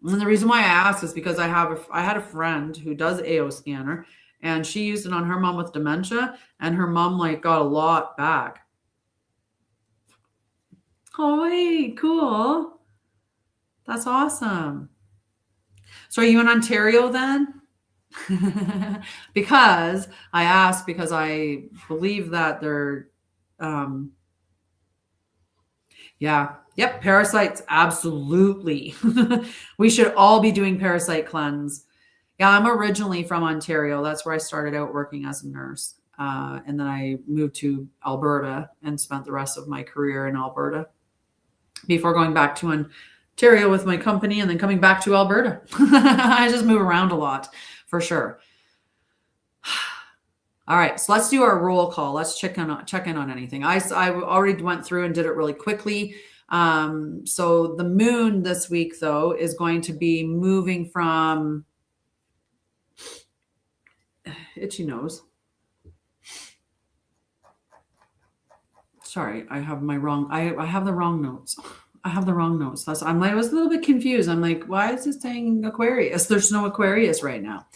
And the reason why I ask is because I had a friend who does AO scanner, and she used it on her mom with dementia, and her mom got a lot back. Oh, wait, cool. That's awesome. So are you in Ontario then? Because I asked, because I believe that they're, yeah. Yep. Parasites. Absolutely. We should all be doing parasite cleanse. Yeah, I'm originally from Ontario. That's where I started out working as a nurse. And then I moved to Alberta and spent the rest of my career in Alberta before going back to Ontario with my company and then coming back to Alberta. I just move around a lot for sure. All right, so let's do our roll call. Let's check in on anything. I already went through and did it really quickly. So the moon this week, though, is going to be moving from itchy nose. Sorry, I have my wrong. I have the wrong notes. I have the wrong notes. I was a little bit confused. I'm like, why is it saying Aquarius? There's no Aquarius right now.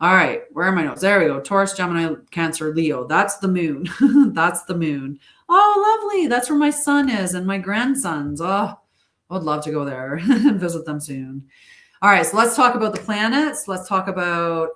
All right, where are my notes? There we go. Taurus, Gemini, Cancer, Leo. That's the moon. That's the moon. Oh, lovely. That's where my son is and my grandsons. Oh, I would love to go there and visit them soon. All right, so let's talk about the planets. Let's talk about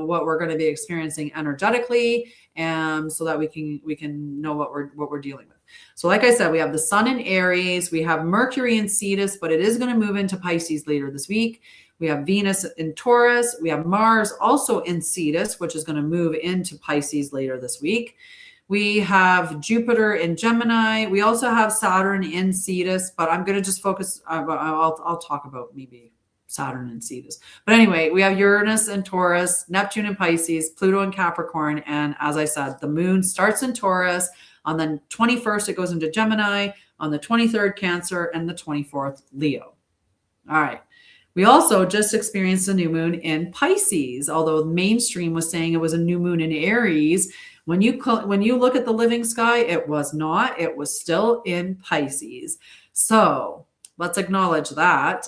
what we're going to be experiencing energetically, and so that we can know what we're dealing with. So like I said, we have the sun in Aries, we have Mercury in Cetus, but it is going to move into Pisces later this week. We have Venus in Taurus. We have Mars also in Cetus, which is going to move into Pisces later this week. We have Jupiter in Gemini. We also have Saturn in Cetus, but I'm going to just focus. I'll talk about maybe Saturn in Cetus. But anyway, we have Uranus in Taurus, Neptune in Pisces, Pluto in Capricorn. And as I said, the moon starts in Taurus. On the 21st, it goes into Gemini. On the 23rd, Cancer. And the 24th, Leo. All right. We also just experienced a new moon in Pisces, although mainstream was saying it was a new moon in Aries. When you look at the living sky, it was not. It was still in Pisces. So let's acknowledge that.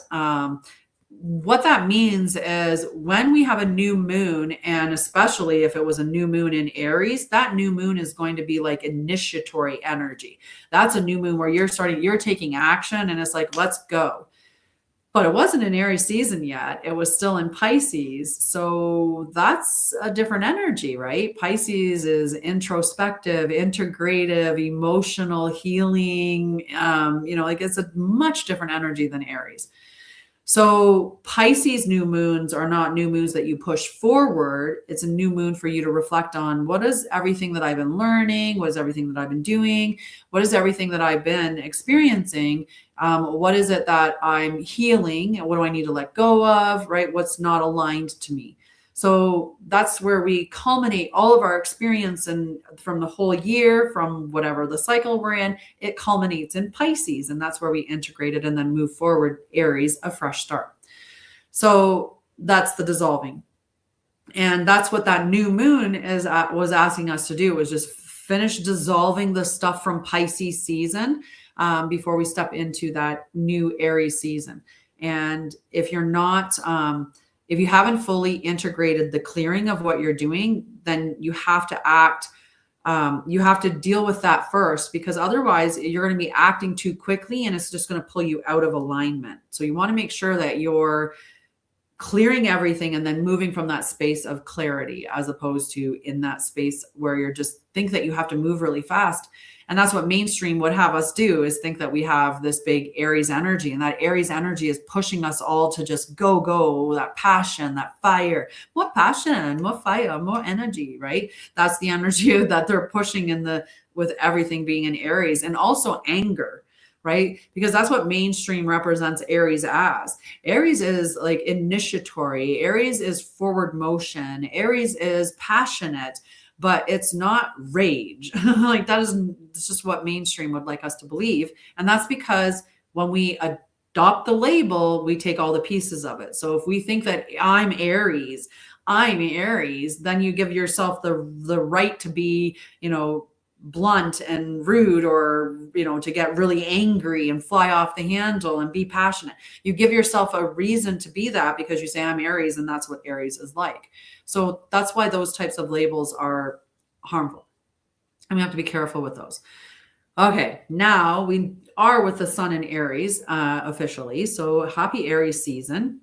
What that means is when we have a new moon, and especially if it was a new moon in Aries, that new moon is going to be like initiatory energy. That's a new moon where you're taking action and it's like, let's go. But it wasn't an Aries season yet. It was still in Pisces. So that's a different energy, right? Pisces is introspective, integrative, emotional, healing. It's a much different energy than Aries. So Pisces new moons are not new moons that you push forward. It's a new moon for you to reflect on what is everything that I've been learning? What is everything that I've been doing? What is everything that I've been experiencing? What is it that I'm healing? What do I need to let go of, right? What's not aligned to me? So that's where we culminate all of our experience, and from the whole year, from whatever the cycle we're in, it culminates in Pisces. And that's where we integrate it and then move forward, Aries, a fresh start. So that's the dissolving. And that's what that new moon was asking us to do, was just finish dissolving the stuff from Pisces season before we step into that new Aries season. And if you're not... if you haven't fully integrated the clearing of what you're doing, then you have to act. You have to deal with that first, because otherwise you're going to be acting too quickly and it's just going to pull you out of alignment. So you want to make sure that you're clearing everything and then moving from that space of clarity, as opposed to in that space where you're just think that you have to move really fast. And that's what mainstream would have us do, is think that we have this big Aries energy, and that Aries energy is pushing us all to just go, that passion, that fire, more passion, more fire, more energy, right? That's the energy that they're pushing with everything being in Aries, and also anger, right? Because that's what mainstream represents Aries as. Aries is like initiatory. Aries is forward motion. Aries is passionate. But it's not rage. Like it's just what mainstream would like us to believe. And that's because when we adopt the label, we take all the pieces of it. So if we think that I'm Aries, then you give yourself the right to be, blunt and rude, or, to get really angry and fly off the handle and be passionate. You give yourself a reason to be that because you say I'm Aries, and that's what Aries is like. So that's why those types of labels are harmful. And we have to be careful with those. Okay, now we are with the sun in Aries officially. So happy Aries season.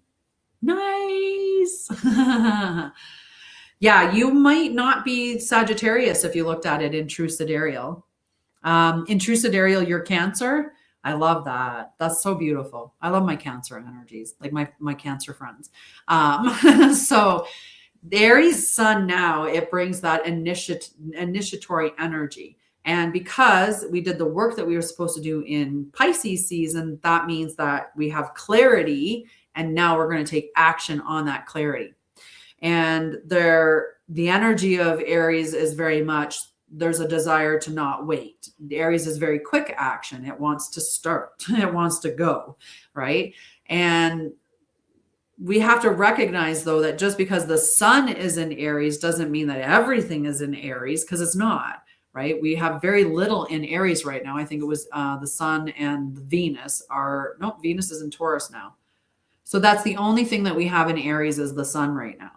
Nice. Yeah, you might not be Sagittarius if you looked at it in true sidereal. In true sidereal, you're Cancer. I love that. That's so beautiful. I love my Cancer energies, like my Cancer friends. So the Aries sun now, it brings that initiatory energy. And because we did the work that we were supposed to do in Pisces season, that means that we have clarity, and now we're going to take action on that clarity. And the energy of Aries is very much, there's a desire to not wait. Aries is very quick action. It wants to start. It wants to go, right? And we have to recognize, though, that just because the sun is in Aries doesn't mean that everything is in Aries, because it's not, right? We have very little in Aries right now. I think it was the sun and Venus Venus is in Taurus now. So that's the only thing that we have in Aries is the sun right now.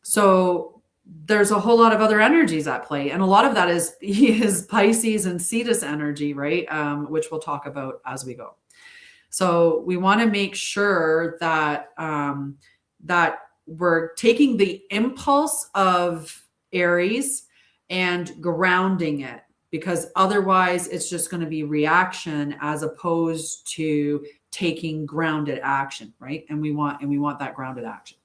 So there's a whole lot of other energies at play. And a lot of that is Pisces and Cetus energy, right? Which we'll talk about as we go. So we want to make sure that that we're taking the impulse of Aries and grounding it, because otherwise it's just going to be reaction as opposed to taking grounded action, right? And we want that grounded action.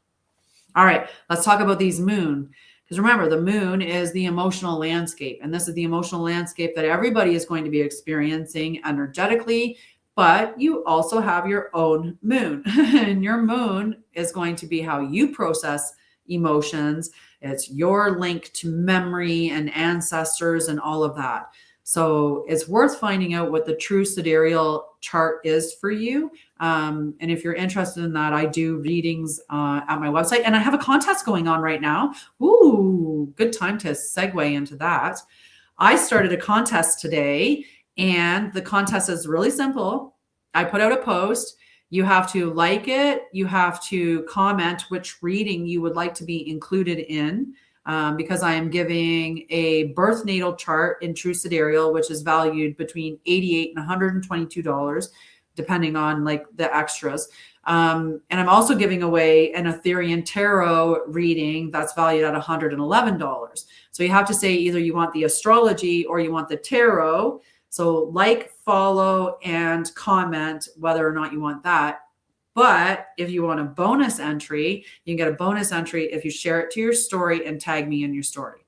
All right, let's talk about these moon. Because remember, the moon is the emotional landscape, and this is the emotional landscape that everybody is going to be experiencing energetically. But you also have your own moon, and your moon is going to be how you process emotions. It's your link to memory and ancestors and all of that. So it's worth finding out what the true sidereal chart is for you. And if you're interested in that, I do readings at my website, and I have a contest going on right now. Ooh, good time to segue into that. I started a contest today, and the contest is really simple. I put out a post. You have to like it. You have to comment which reading you would like to be included in, because I am giving a birth natal chart in True Sidereal, which is valued between $88 and $122, depending on like the extras. And I'm also giving away an Etherian Tarot reading that's valued at $111. So you have to say either you want the astrology or you want the tarot. So like, follow, and comment whether or not you want that. But if you want a bonus entry, you can get a bonus entry if you share it to your story and tag me in your story,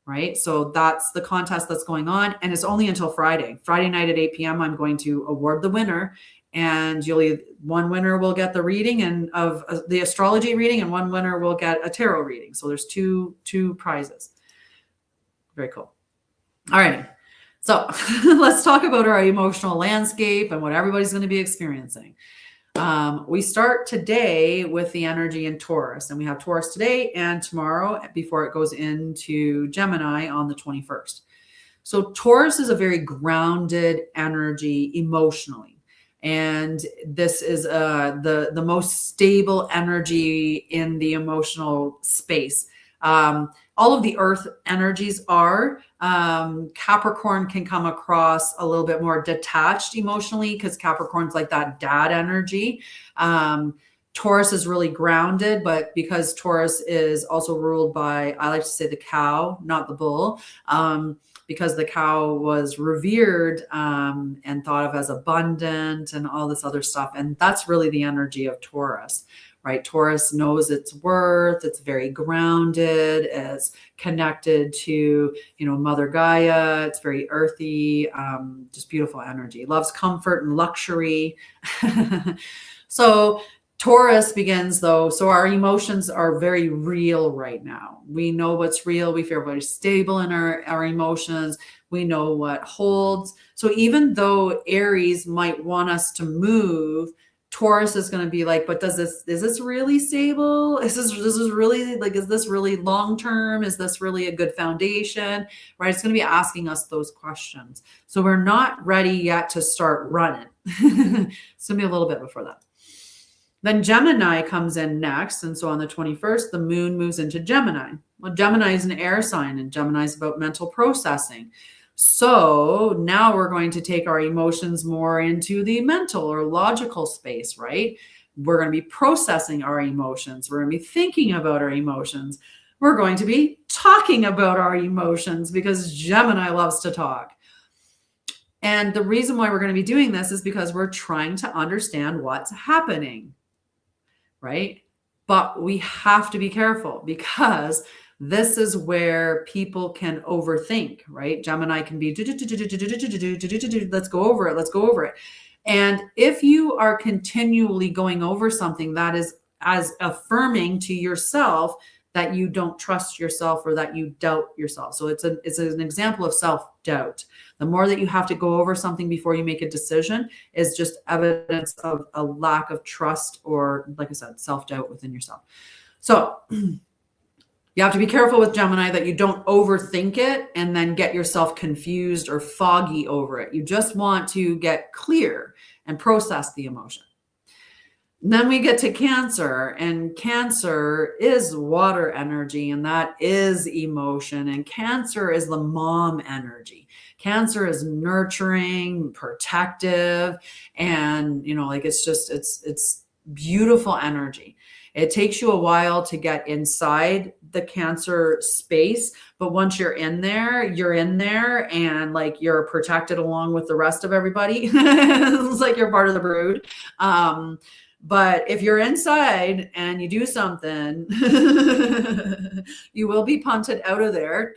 right? So that's the contest that's going on, and it's only until Friday. Friday night at 8 p.m. I'm going to award the winner, and one winner will get the reading and of the astrology reading, and one winner will get a tarot reading. So there's two prizes. Very cool. All right. So let's talk about our emotional landscape and what everybody's going to be experiencing. We start today with the energy in Taurus, and we have Taurus today and tomorrow before it goes into Gemini on the 21st. So Taurus is a very grounded energy emotionally, and this is the most stable energy in the emotional space. All of the earth energies are. Capricorn can come across a little bit more detached emotionally because Capricorn's like that dad energy. Taurus is really grounded, but because Taurus is also ruled by, I like to say, the cow, not the bull, because the cow was revered and thought of as abundant and all this other stuff. And that's really the energy of Taurus. Right? Taurus knows its worth. It's very grounded. It's connected to, Mother Gaia. It's very earthy, just beautiful energy. Loves comfort and luxury. So Taurus begins though. So our emotions are very real right now. We know what's real. We feel very stable in our emotions. We know what holds. So even though Aries might want us to move, Taurus is going to be like, but is this really stable? Is this really like, is this really long-term? Is this really a good foundation? Right? It's going to be asking us those questions. So we're not ready yet to start running. It's going to be a little bit before that. Then Gemini comes in next. And so on the 21st, the moon moves into Gemini. Well, Gemini is an air sign, and Gemini is about mental processing. So now we're going to take our emotions more into the mental or logical space, right? We're going to be processing our emotions. We're going to be thinking about our emotions. We're going to be talking about our emotions because Gemini loves to talk. And the reason why we're going to be doing this is because we're trying to understand what's happening, right? But we have to be careful because This is where people can overthink, right? Gemini can be, let's go over it, let's go over it. And if you are continually going over something, that is as affirming to yourself that you don't trust yourself or that you doubt yourself. So it's an example of self-doubt. The more that you have to go over something before you make a decision is just evidence of a lack of trust or, like I said, self-doubt within yourself. So you have to be careful with Gemini that you don't overthink it and then get yourself confused or foggy over it. You just want to get clear and process the emotion. And then we get to Cancer, and Cancer is water energy, and that is emotion. And Cancer is the mom energy. Cancer is nurturing, protective, and it's beautiful energy. It takes you a while to get inside the Cancer space, but once you're in there, and like you're protected along with the rest of everybody. It's like you're part of the brood. But if you're inside and you do something, you will be punted out of there.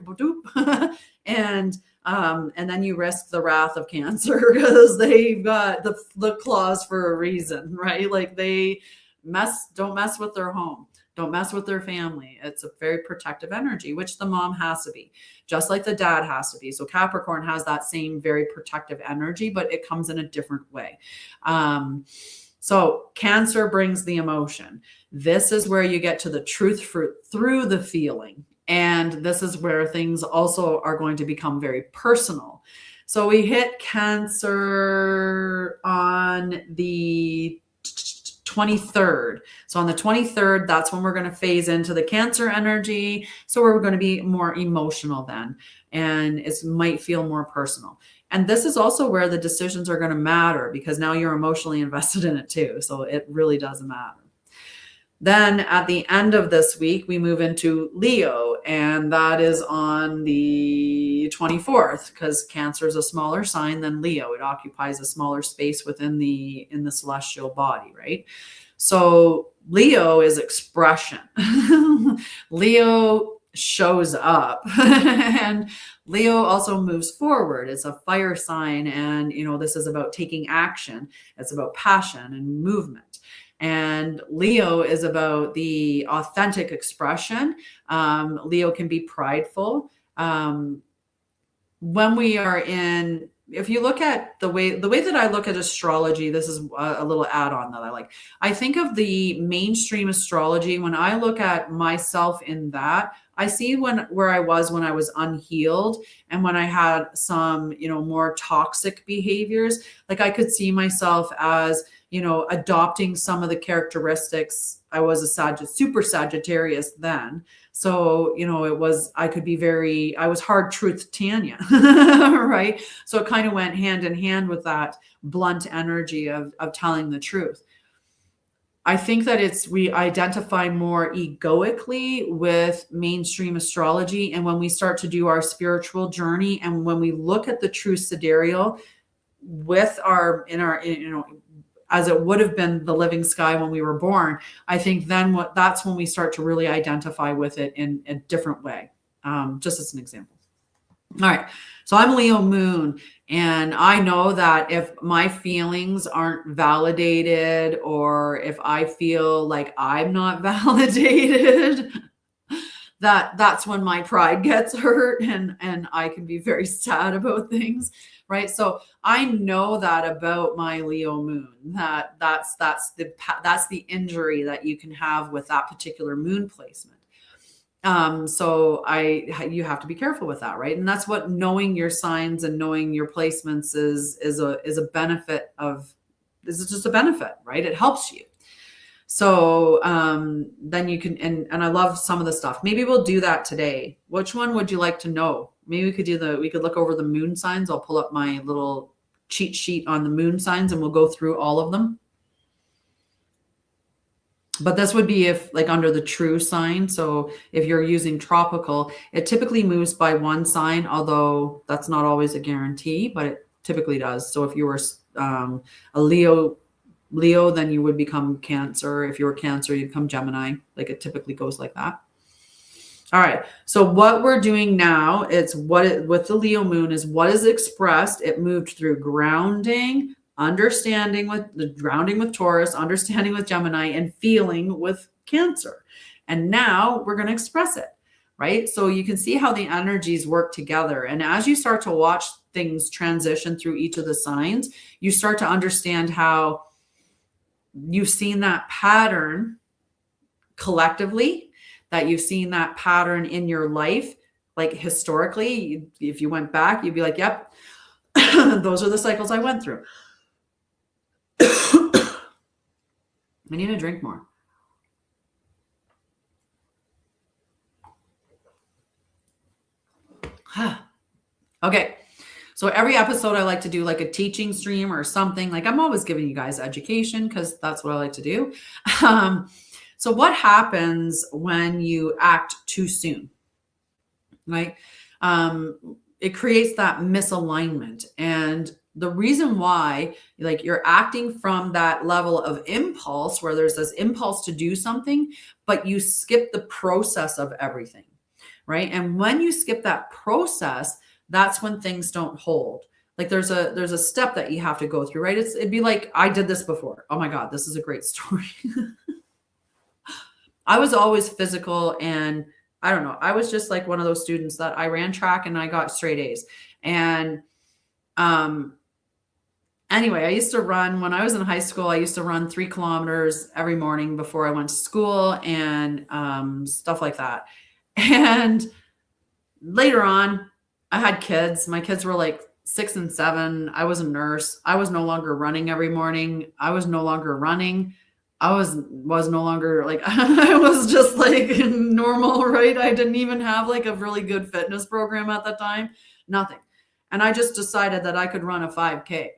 And then you risk the wrath of Cancer because they've got the claws for a reason, right? Like don't mess with their home. Don't mess with their family. It's a very protective energy, which the mom has to be, just like the dad has to be. So Capricorn has that same very protective energy, but it comes in a different way. So Cancer brings the emotion. This is where you get to the truth through the feeling. And this is where things also are going to become very personal. So we hit Cancer on the 23rd. So on the 23rd, that's when we're going to phase into the Cancer energy. So we're going to be more emotional then, and it might feel more personal. And this is also where the decisions are going to matter because now you're emotionally invested in it too. So it really doesn't matter. Then at the end of this week, we move into Leo, and that is on the 24th because Cancer is a smaller sign than Leo. It occupies a smaller space within the celestial body, right? So Leo is expression. Leo shows up and Leo also moves forward. It's a fire sign, and this is about taking action. It's about passion and movement. And Leo is about the authentic expression. Leo can be prideful. When we are if you look at the way that I look at astrology, this is a little add-on that I like. I think of the mainstream astrology. When I look at myself in that, I see where I was when I was unhealed and when I had some, more toxic behaviors. Like I could see myself as, adopting some of the characteristics. I was a super Sagittarius then. So, I was hard truth Tanya, right? So it kind of went hand in hand with that blunt energy of telling the truth. I think that we identify more egoically with mainstream astrology. And when we start to do our spiritual journey and when we look at the true sidereal with as it would have been the living sky when we were born, I think then that's when we start to really identify with it in a different way. Just as an example. All right. So I'm Leo moon, and I know that if my feelings aren't validated or if I feel like I'm not validated, that's when my pride gets hurt and I can be very sad about things, right? So I know that about my Leo moon, that's the injury that you can have with that particular moon placement. So you have to be careful with that, right? And that's what knowing your signs and knowing your placements is a benefit of. This is just a benefit, right? It helps you. So then you can, and I love some of the stuff. Maybe we'll do that today. Which one would you like to know? Maybe we could look over the moon signs. I'll pull up my little cheat sheet on the moon signs and we'll go through all of them. But this would be if like under the true sign. So if you're using tropical, it typically moves by one sign, although that's not always a guarantee, but it typically does. So if you were a Leo, then you would become Cancer. If you were Cancer, you'd become Gemini. Like it typically goes like that. All right. So what we're doing now, it's with the Leo moon is what is expressed. It moved through grounding, understanding with the grounding with Taurus, understanding with Gemini, and feeling with Cancer. And now we're going to express it, right? So you can see how the energies work together. And as you start to watch things transition through each of the signs, you start to understand how you've seen that pattern collectively, that you've seen that pattern in your life, like historically. If you went back, you'd be like, yep, those are the cycles I went through. I need to drink more. Okay. So every episode I like to do like a teaching stream or something. Like I'm always giving you guys education because that's what I like to do. So what happens when you act too soon, right? It creates that misalignment. And the reason why, like, you're acting from that level of impulse where there's this impulse to do something, but you skip the process of everything, right? And when you skip that process, that's when things don't hold. Like there's a step that you have to go through, right? It'd be like, I did this before. Oh my God, this is a great story. I was always physical, and I don't know, I was just like one of those students that I ran track and I got straight A's. And anyway, I used to run when I was in high school. I used to run 3 kilometers every morning before I went to school and stuff like that. And later on, I had kids. My kids were like 6 and 7. I was a nurse. I was no longer running every morning. I was no longer running. I was no longer like, I was just like normal, right? I didn't even have like a really good fitness program at that time, nothing. And I just decided that I could run a 5K.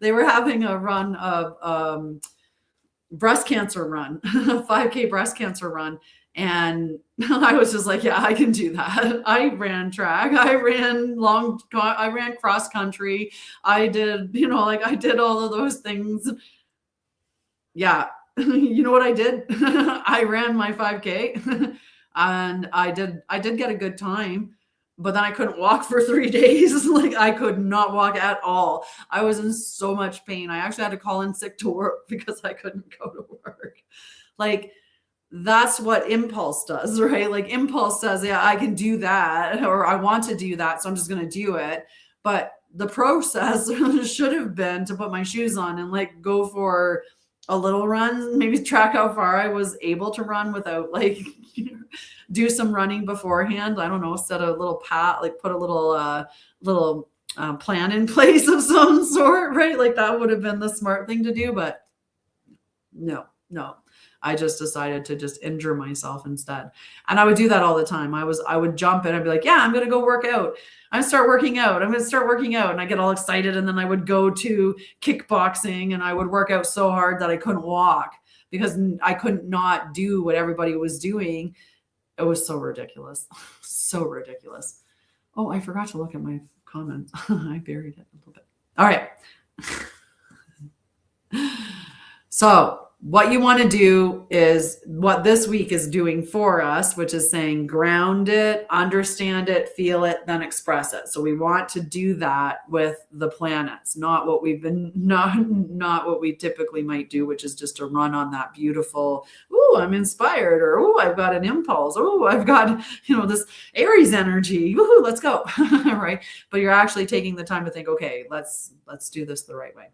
They were having a run of breast cancer run, a 5K breast cancer run. And I was just like, yeah, I can do that. I ran track. I ran cross country. I did, I did all of those things. Yeah. You know what I did? I ran my 5K and I did get a good time, but then I couldn't walk for 3 days. Like I could not walk at all. I was in so much pain. I actually had to call in sick to work because I couldn't go to work. Like that's what impulse does, right? Like impulse says, yeah, I can do that, or I want to do that, so I'm just going to do it. But the process should have been to put my shoes on and like go for a little run, maybe track how far I was able to run without like do some running beforehand. I don't know, set a little like put a little plan in place of some sort, right? Like that would have been the smart thing to do, but no. I just decided to just injure myself instead. And I would do that all the time. I would jump in and be like, yeah, I'm going to go work out. I'm going to start working out. And I get all excited. And then I would go to kickboxing and I would work out so hard that I couldn't walk because I couldn't not do what everybody was doing. It was so ridiculous. So ridiculous. Oh, I forgot to look at my comments. I buried it a little bit. All right. So what you want to do is what this week is doing for us, which is saying ground it, understand it, feel it, then express it. So we want to do that with the planets, not what we typically might do, which is just to run on that beautiful, ooh, I'm inspired, or ooh, I've got an impulse, ooh, I've got, this Aries energy, ooh, let's go, right? But you're actually taking the time to think, okay, let's do this the right way.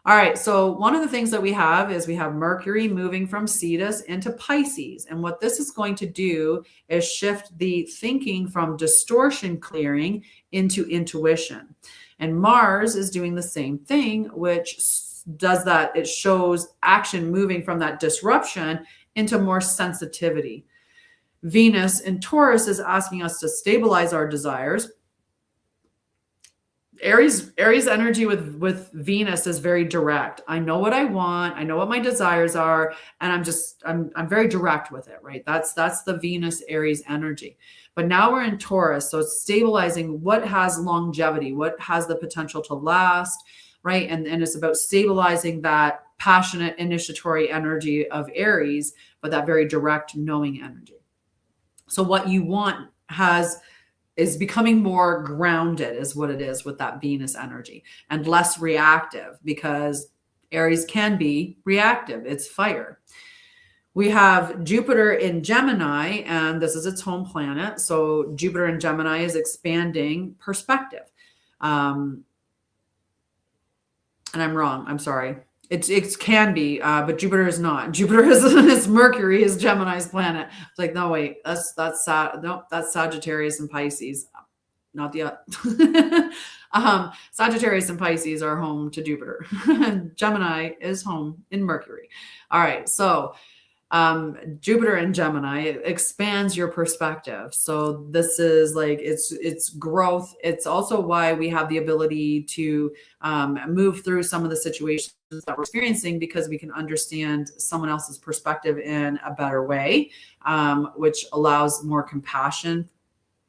All right, so one of the things that we have is we have Mercury moving from Cetus into Pisces. And what this is going to do is shift the thinking from distortion clearing into intuition. And Mars is doing the same thing, which does that. It shows action moving from that disruption into more sensitivity. Venus in Taurus is asking us to stabilize our desires. Aries energy with Venus is very direct. I know what I want. I know what my desires are. And I'm very direct with it, right? That's the Venus Aries energy. But now we're in Taurus. So it's stabilizing what has longevity, what has the potential to last, right? And it's about stabilizing that passionate initiatory energy of Aries, but that very direct knowing energy. So what you want is becoming more grounded, is what it is with that Venus energy, and less reactive, because Aries can be reactive. It's fire. We have Jupiter in Gemini, and this is its home planet. So Jupiter in Gemini is expanding perspective. And I'm wrong. I'm sorry. It can be, but Jupiter is not. Jupiter is Mercury is Gemini's planet. It's like, no, wait, that's Sagittarius and Pisces, not the Sagittarius and Pisces are home to Jupiter. Gemini is home in Mercury. All right, so Jupiter in Gemini, it expands your perspective. So this is like, it's growth. It's also why we have the ability to move through some of the situations that we're experiencing, because we can understand someone else's perspective in a better way, which allows more compassion,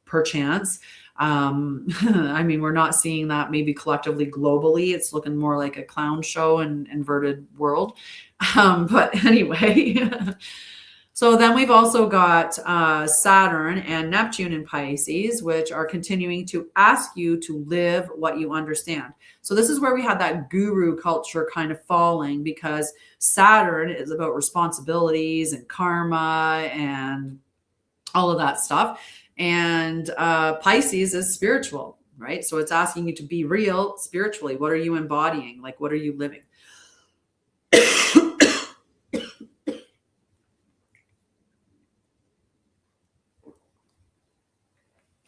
perchance. I mean, we're not seeing that maybe collectively globally. It's looking more like a clown show in inverted world. But anyway, so then we've also got Saturn and Neptune in Pisces, which are continuing to ask you to live what you understand. So this is where we had that guru culture kind of falling, because Saturn is about responsibilities and karma and all of that stuff. And Pisces is spiritual, right? So it's asking you to be real spiritually. What are you embodying? Like, what are you living?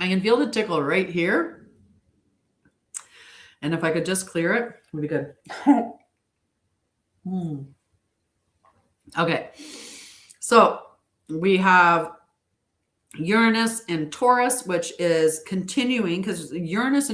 I can feel the tickle right here. And if I could just clear it, it would be good. Okay. So we have Uranus in Taurus, which is continuing, because Uranus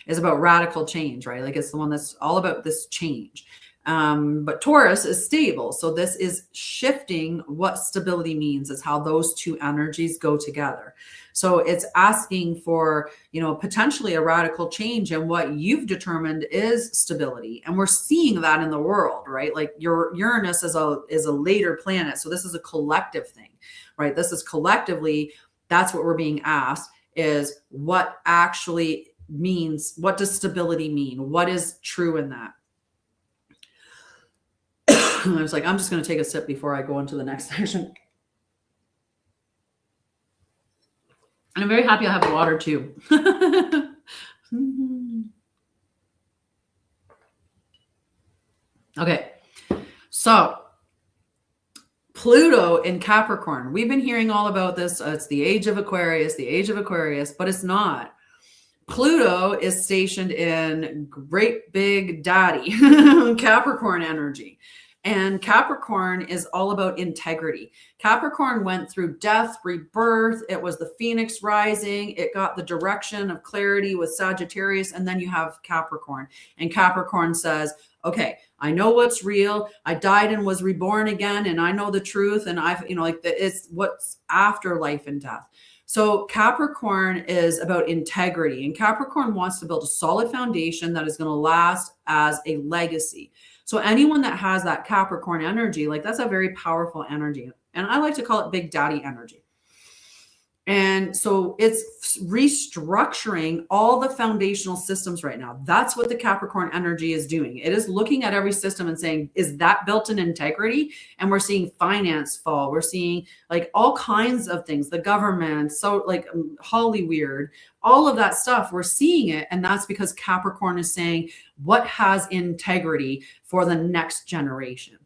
is about radical change, right? Like, it's the one that's all about this change. But Taurus is stable. So this is shifting. What stability means is how those two energies go together. So it's asking for, potentially a radical change in what you've determined is stability. And we're seeing that in the world, right? Like, your Uranus is a later planet. So this is a collective thing, right? This is collectively, that's what we're being asked, is what actually means, what does stability mean? What is true in that? I was like, I'm just going to take a sip before I go into the next section. And I'm very happy I have water too. Okay. So Pluto in Capricorn. We've been hearing all about this. It's the age of Aquarius, but it's not. Pluto is stationed in great big daddy Capricorn energy. And Capricorn is all about integrity. Capricorn went through death, rebirth. It was the phoenix rising. It got the direction of clarity with Sagittarius. And then you have Capricorn. And Capricorn says, okay, I know what's real. I died and was reborn again. And I know the truth. And it's what's after life and death. So Capricorn is about integrity. And Capricorn wants to build a solid foundation that is going to last as a legacy. So anyone that has that Capricorn energy, like, that's a very powerful energy. And I like to call it big daddy energy. And so it's restructuring all the foundational systems right now. That's what the Capricorn energy is doing. It is looking at every system and saying, is that built in integrity? And we're seeing finance fall. We're seeing like all kinds of things, the government, so like Hollyweird, all of that stuff, we're seeing it. And that's because Capricorn is saying, what has integrity for the next generation?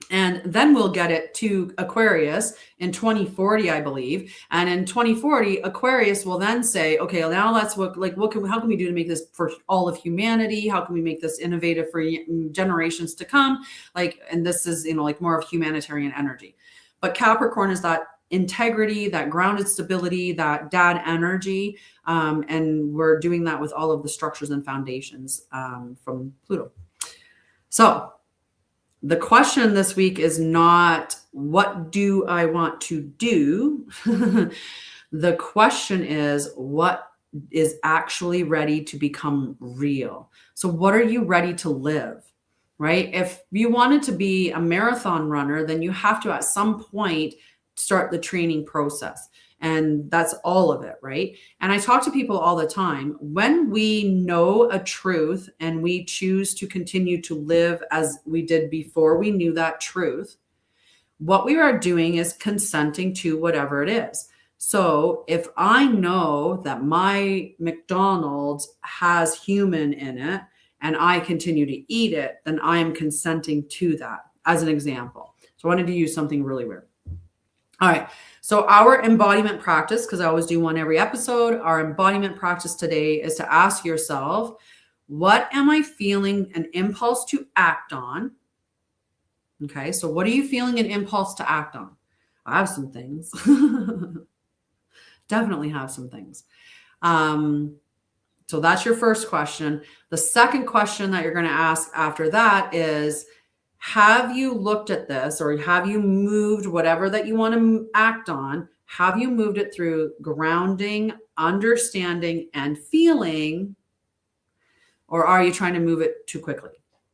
And then we'll get it to Aquarius in 2040, I believe. And in 2040, Aquarius will then say, okay, now let's look, like, how can we do to make this for all of humanity? How can we make this innovative for generations to come? Like, and this is, like, more of humanitarian energy. But Capricorn is that integrity, that grounded stability, that dad energy. And we're doing that with all of the structures and foundations from Pluto. So the question this week is not, what do I want to do? The question is, what is actually ready to become real? So what are you ready to live, right? If you wanted to be a marathon runner, then you have to, at some point, start the training process. And that's all of it, right? And I talk to people all the time. When we know a truth and we choose to continue to live as we did before we knew that truth, what we are doing is consenting to whatever it is. So if I know that my McDonald's has human in it and I continue to eat it, then I am consenting to that, as an example. So I wanted to use something really weird. All right. So our embodiment practice, because I always do one every episode, our embodiment practice today is to ask yourself, what am I feeling an impulse to act on? Okay. So what are you feeling an impulse to act on? I have some things. Definitely have some things. So that's your first question. The second question that you're going to ask after that is, have you looked at this, or have you moved whatever that you want to act on? Have you moved it through grounding, understanding, and feeling? Or are you trying to move it too quickly,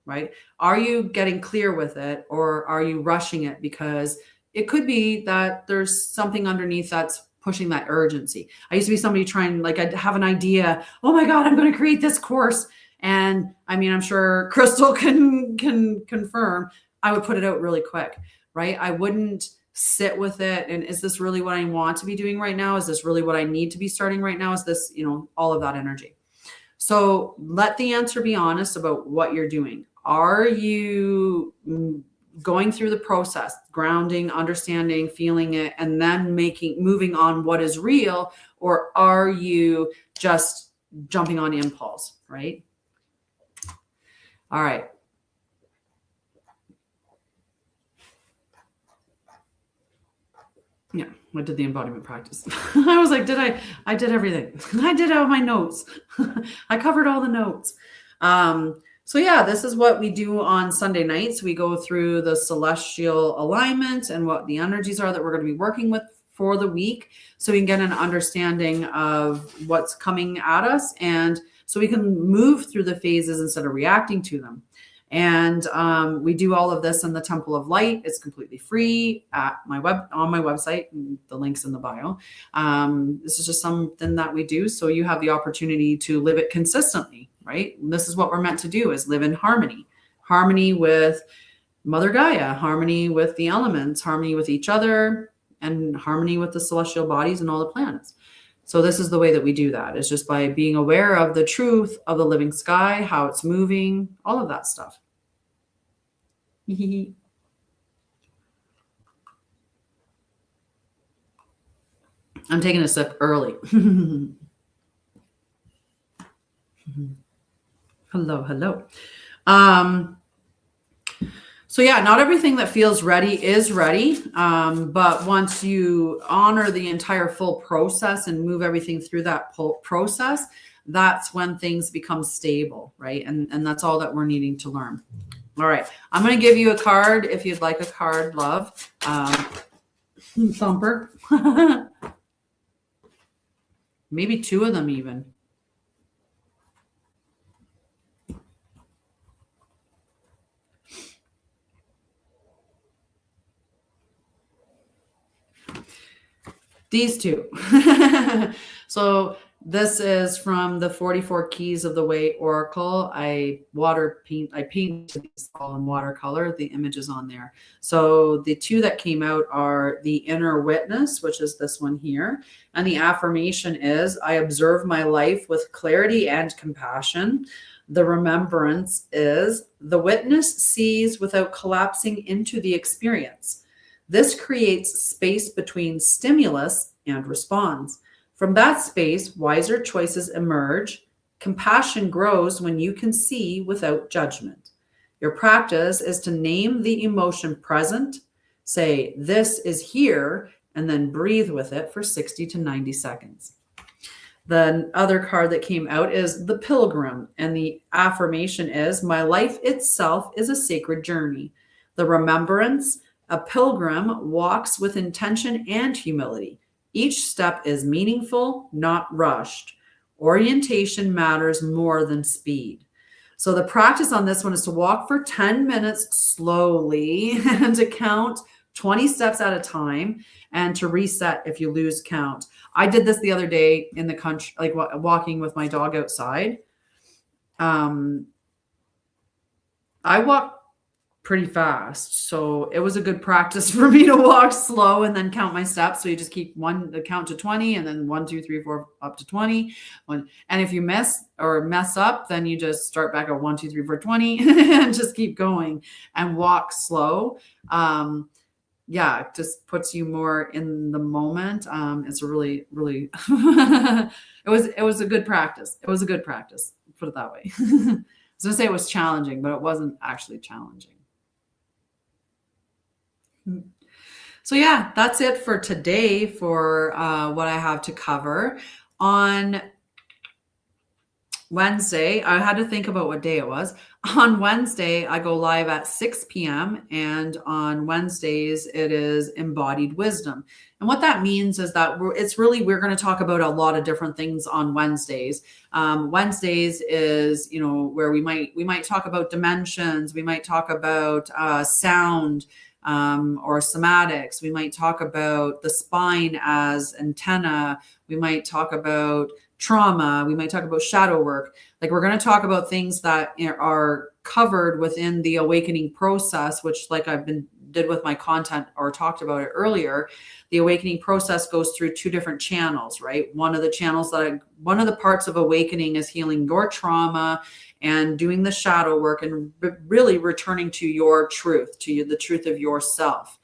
right? Are you getting clear with it, or are you rushing it? Because it could be that there's something underneath that's pushing that urgency. I used to be somebody trying, like, I'd have an idea. Oh my God, I'm going to create this course. And I mean, I'm sure Crystal can confirm, I would put it out really quick, right? I wouldn't sit with it. And is this really what I want to be doing right now? Is this really what I need to be starting right now? Is this, all of that energy? So let the answer be honest about what you're doing. Are you going through the process, grounding, understanding, feeling it, and then moving on what is real? Or are you just jumping on impulse, right? All right. Yeah, I did the embodiment practice. I was like, I did everything. I did all my notes. I covered all the notes. So yeah, this is what we do on Sunday nights. We go through the celestial alignment and what the energies are that we're going to be working with for the week, so we can get an understanding of what's coming at us, and so we can move through the phases instead of reacting to them. And we do all of this in the Temple of Light. It's completely free on my website. The link's in the bio. This is just something that we do, so you have the opportunity to live it consistently, right? And this is what we're meant to do, is live in harmony with Mother Gaia, harmony with the elements, harmony with each other, and harmony with the celestial bodies and all the planets. So this is the way that we do that, is just by being aware of the truth of the living sky, how it's moving, all of that stuff. I'm taking a sip early. Hello. So yeah, not everything that feels ready is ready. But once you honor the entire full process and move everything through that process, that's when things become stable, right? And that's all that we're needing to learn. All right. I'm going to give you a card if you'd like a card, love. Thumper. Maybe two of them even. These two. So this is from the 44 Keys of the Way Oracle. I paint these all in watercolor, the images on there. So the two that came out are the Inner Witness, which is this one here. And the affirmation is, I observe my life with clarity and compassion. The remembrance is, the witness sees without collapsing into the experience. This creates space between stimulus and response. From that space, wiser choices emerge. Compassion grows when you can see without judgment. Your practice is to name the emotion present, say, this is here, and then breathe with it for 60 to 90 seconds. The other card that came out is the Pilgrim, and the affirmation is, my life itself is a sacred journey. The remembrance, a pilgrim walks with intention and humility. Each step is meaningful, not rushed. Orientation matters more than speed. So the practice on this one is to walk for 10 minutes slowly and to count 20 steps at a time, and to reset if you lose count. I did this the other day in the country, like walking with my dog outside. I walk pretty fast, so it was a good practice for me to walk slow and then count my steps. So you just keep count to 20, and then 1, 2, 3, 4 up to 20. And if you miss or mess up, then you just start back at 1, 2, 3, 4, 20 and just keep going and walk slow. Yeah, it just puts you more in the moment. It's a really, really, it was a good practice. It was a good practice, put it that way. I was gonna say it was challenging, but it wasn't actually challenging. So yeah, that's it for today for what I have to cover. On Wednesday, I had to think about what day it was. On Wednesday, I go live at 6 p.m. And on Wednesdays, it is embodied wisdom. And what that means is that we're going to talk about a lot of different things on Wednesdays. Wednesdays is, where we might talk about dimensions. We might talk about sound, or somatics. We might talk about the spine as antenna. We might talk about trauma. We might talk about shadow work. Like, we're going to talk about things that are covered within the awakening process, which, like did with my content or talked about it earlier. The awakening process goes through 2 different channels, right? One of the parts of awakening is healing your trauma and doing the shadow work and really returning to your truth, to the truth of yourself.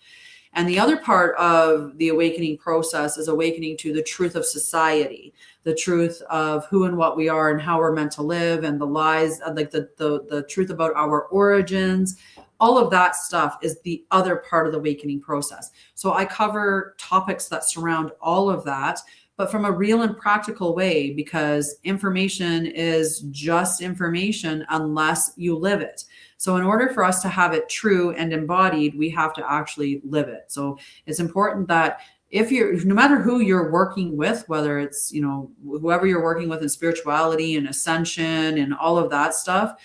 And the other part of the awakening process is awakening to the truth of society, the truth of who and what we are and how we're meant to live, and the lies, like the truth about our origins. All of that stuff is the other part of the awakening process. So I cover topics that surround all of that, but from a real and practical way, because information is just information unless you live it. So in order for us to have it true and embodied, we have to actually live it. So it's important that no matter who you're working with, whether it's, whoever you're working with in spirituality and ascension and all of that stuff,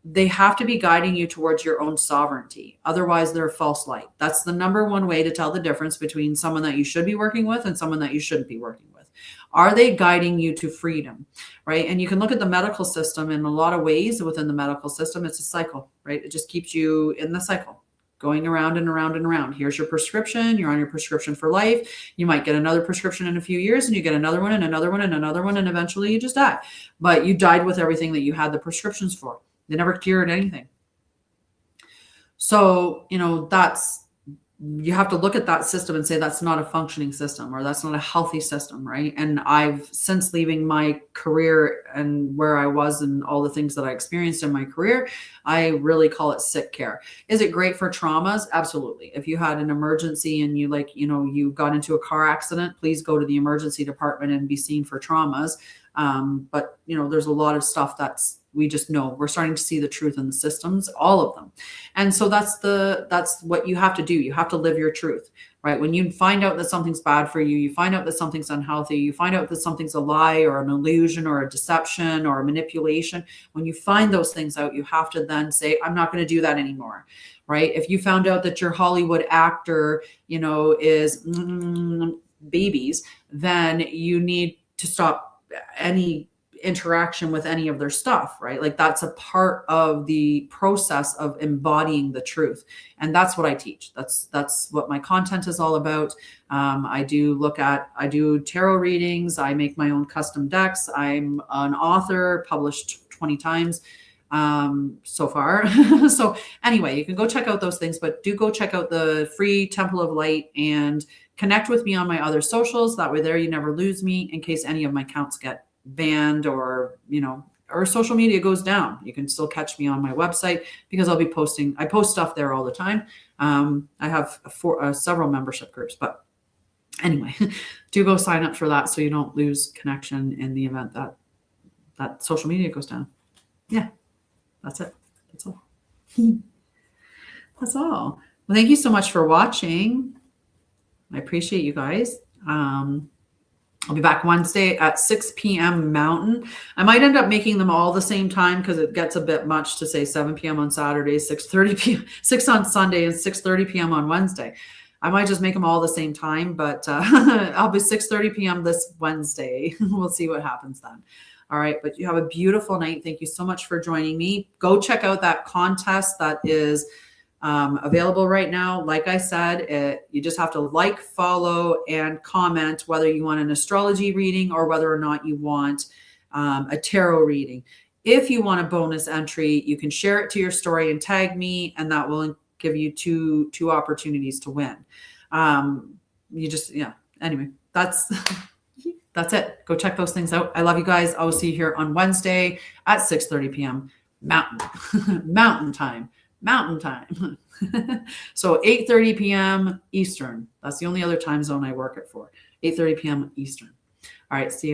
they have to be guiding you towards your own sovereignty. Otherwise, they're a false light. That's the number one way to tell the difference between someone that you should be working with and someone that you shouldn't be working with. Are they guiding you to freedom, right? And you can look at the medical system in a lot of ways. Within the medical system, it's a cycle, right? It just keeps you in the cycle, going around and around and around. Here's your prescription. You're on your prescription for life. You might get another prescription in a few years, and you get another one and another one and another one, and eventually you just die. But you died with everything that you had the prescriptions for. They never cured anything. So, you have to look at that system and say that's not a functioning system, or that's not a healthy system, right? And I've, since leaving my career and where I was and all the things that I experienced in my career, I really call it sick care. Is it great for traumas? Absolutely. If you had an emergency and you got into a car accident, please go to the emergency department and be seen for traumas. But there's a lot of stuff we just know. We're starting to see the truth in the systems, all of them. And so that's what you have to do. You have to live your truth, right? When you find out that something's bad for you, you find out that something's unhealthy, you find out that something's a lie or an illusion or a deception or a manipulation. When you find those things out, you have to then say, I'm not going to do that anymore, right? If you found out that your Hollywood actor, is babies, then you need to stop any interaction with any of their stuff, right? Like, that's a part of the process of embodying the truth. And that's what I teach. That's what my content is all about. I do tarot readings. I make my own custom decks. I'm an author, published 20 times so far. So anyway, you can go check out those things, but do go check out the free Temple of Light and connect with me on my other socials. That way there you never lose me in case any of my accounts get banned or social media goes down. You can still catch me on my website because I post stuff there all the time. I have several membership groups, but anyway, do go sign up for that so you don't lose connection in the event that social media goes down. Yeah, that's it. That's all. That's all. Well, thank you so much for watching. I appreciate you guys. I'll be back Wednesday at 6 p.m. Mountain. I might end up making them all the same time because it gets a bit much to say 7 p.m. on Saturday, 6:30 p.m., 6 on Sunday, and 6:30 p.m. on Wednesday. I might just make them all the same time, but I'll be 6:30 p.m. this Wednesday. We'll see what happens then. All right, but you have a beautiful night. Thank you so much for joining me. Go check out that contest that is available right now. Like I said, you just have to like, follow, and comment whether you want an astrology reading or whether or not you want a tarot reading. If you want a bonus entry, you can share it to your story and tag me, and that will give you two opportunities to win. Anyway, that's it. Go check those things out. I love you guys. I will see you here on Wednesday at 6:30 p.m. Mountain time. So 8:30 p.m. Eastern. That's the only other time zone I work it for. 8:30 p.m. Eastern. All right. See you.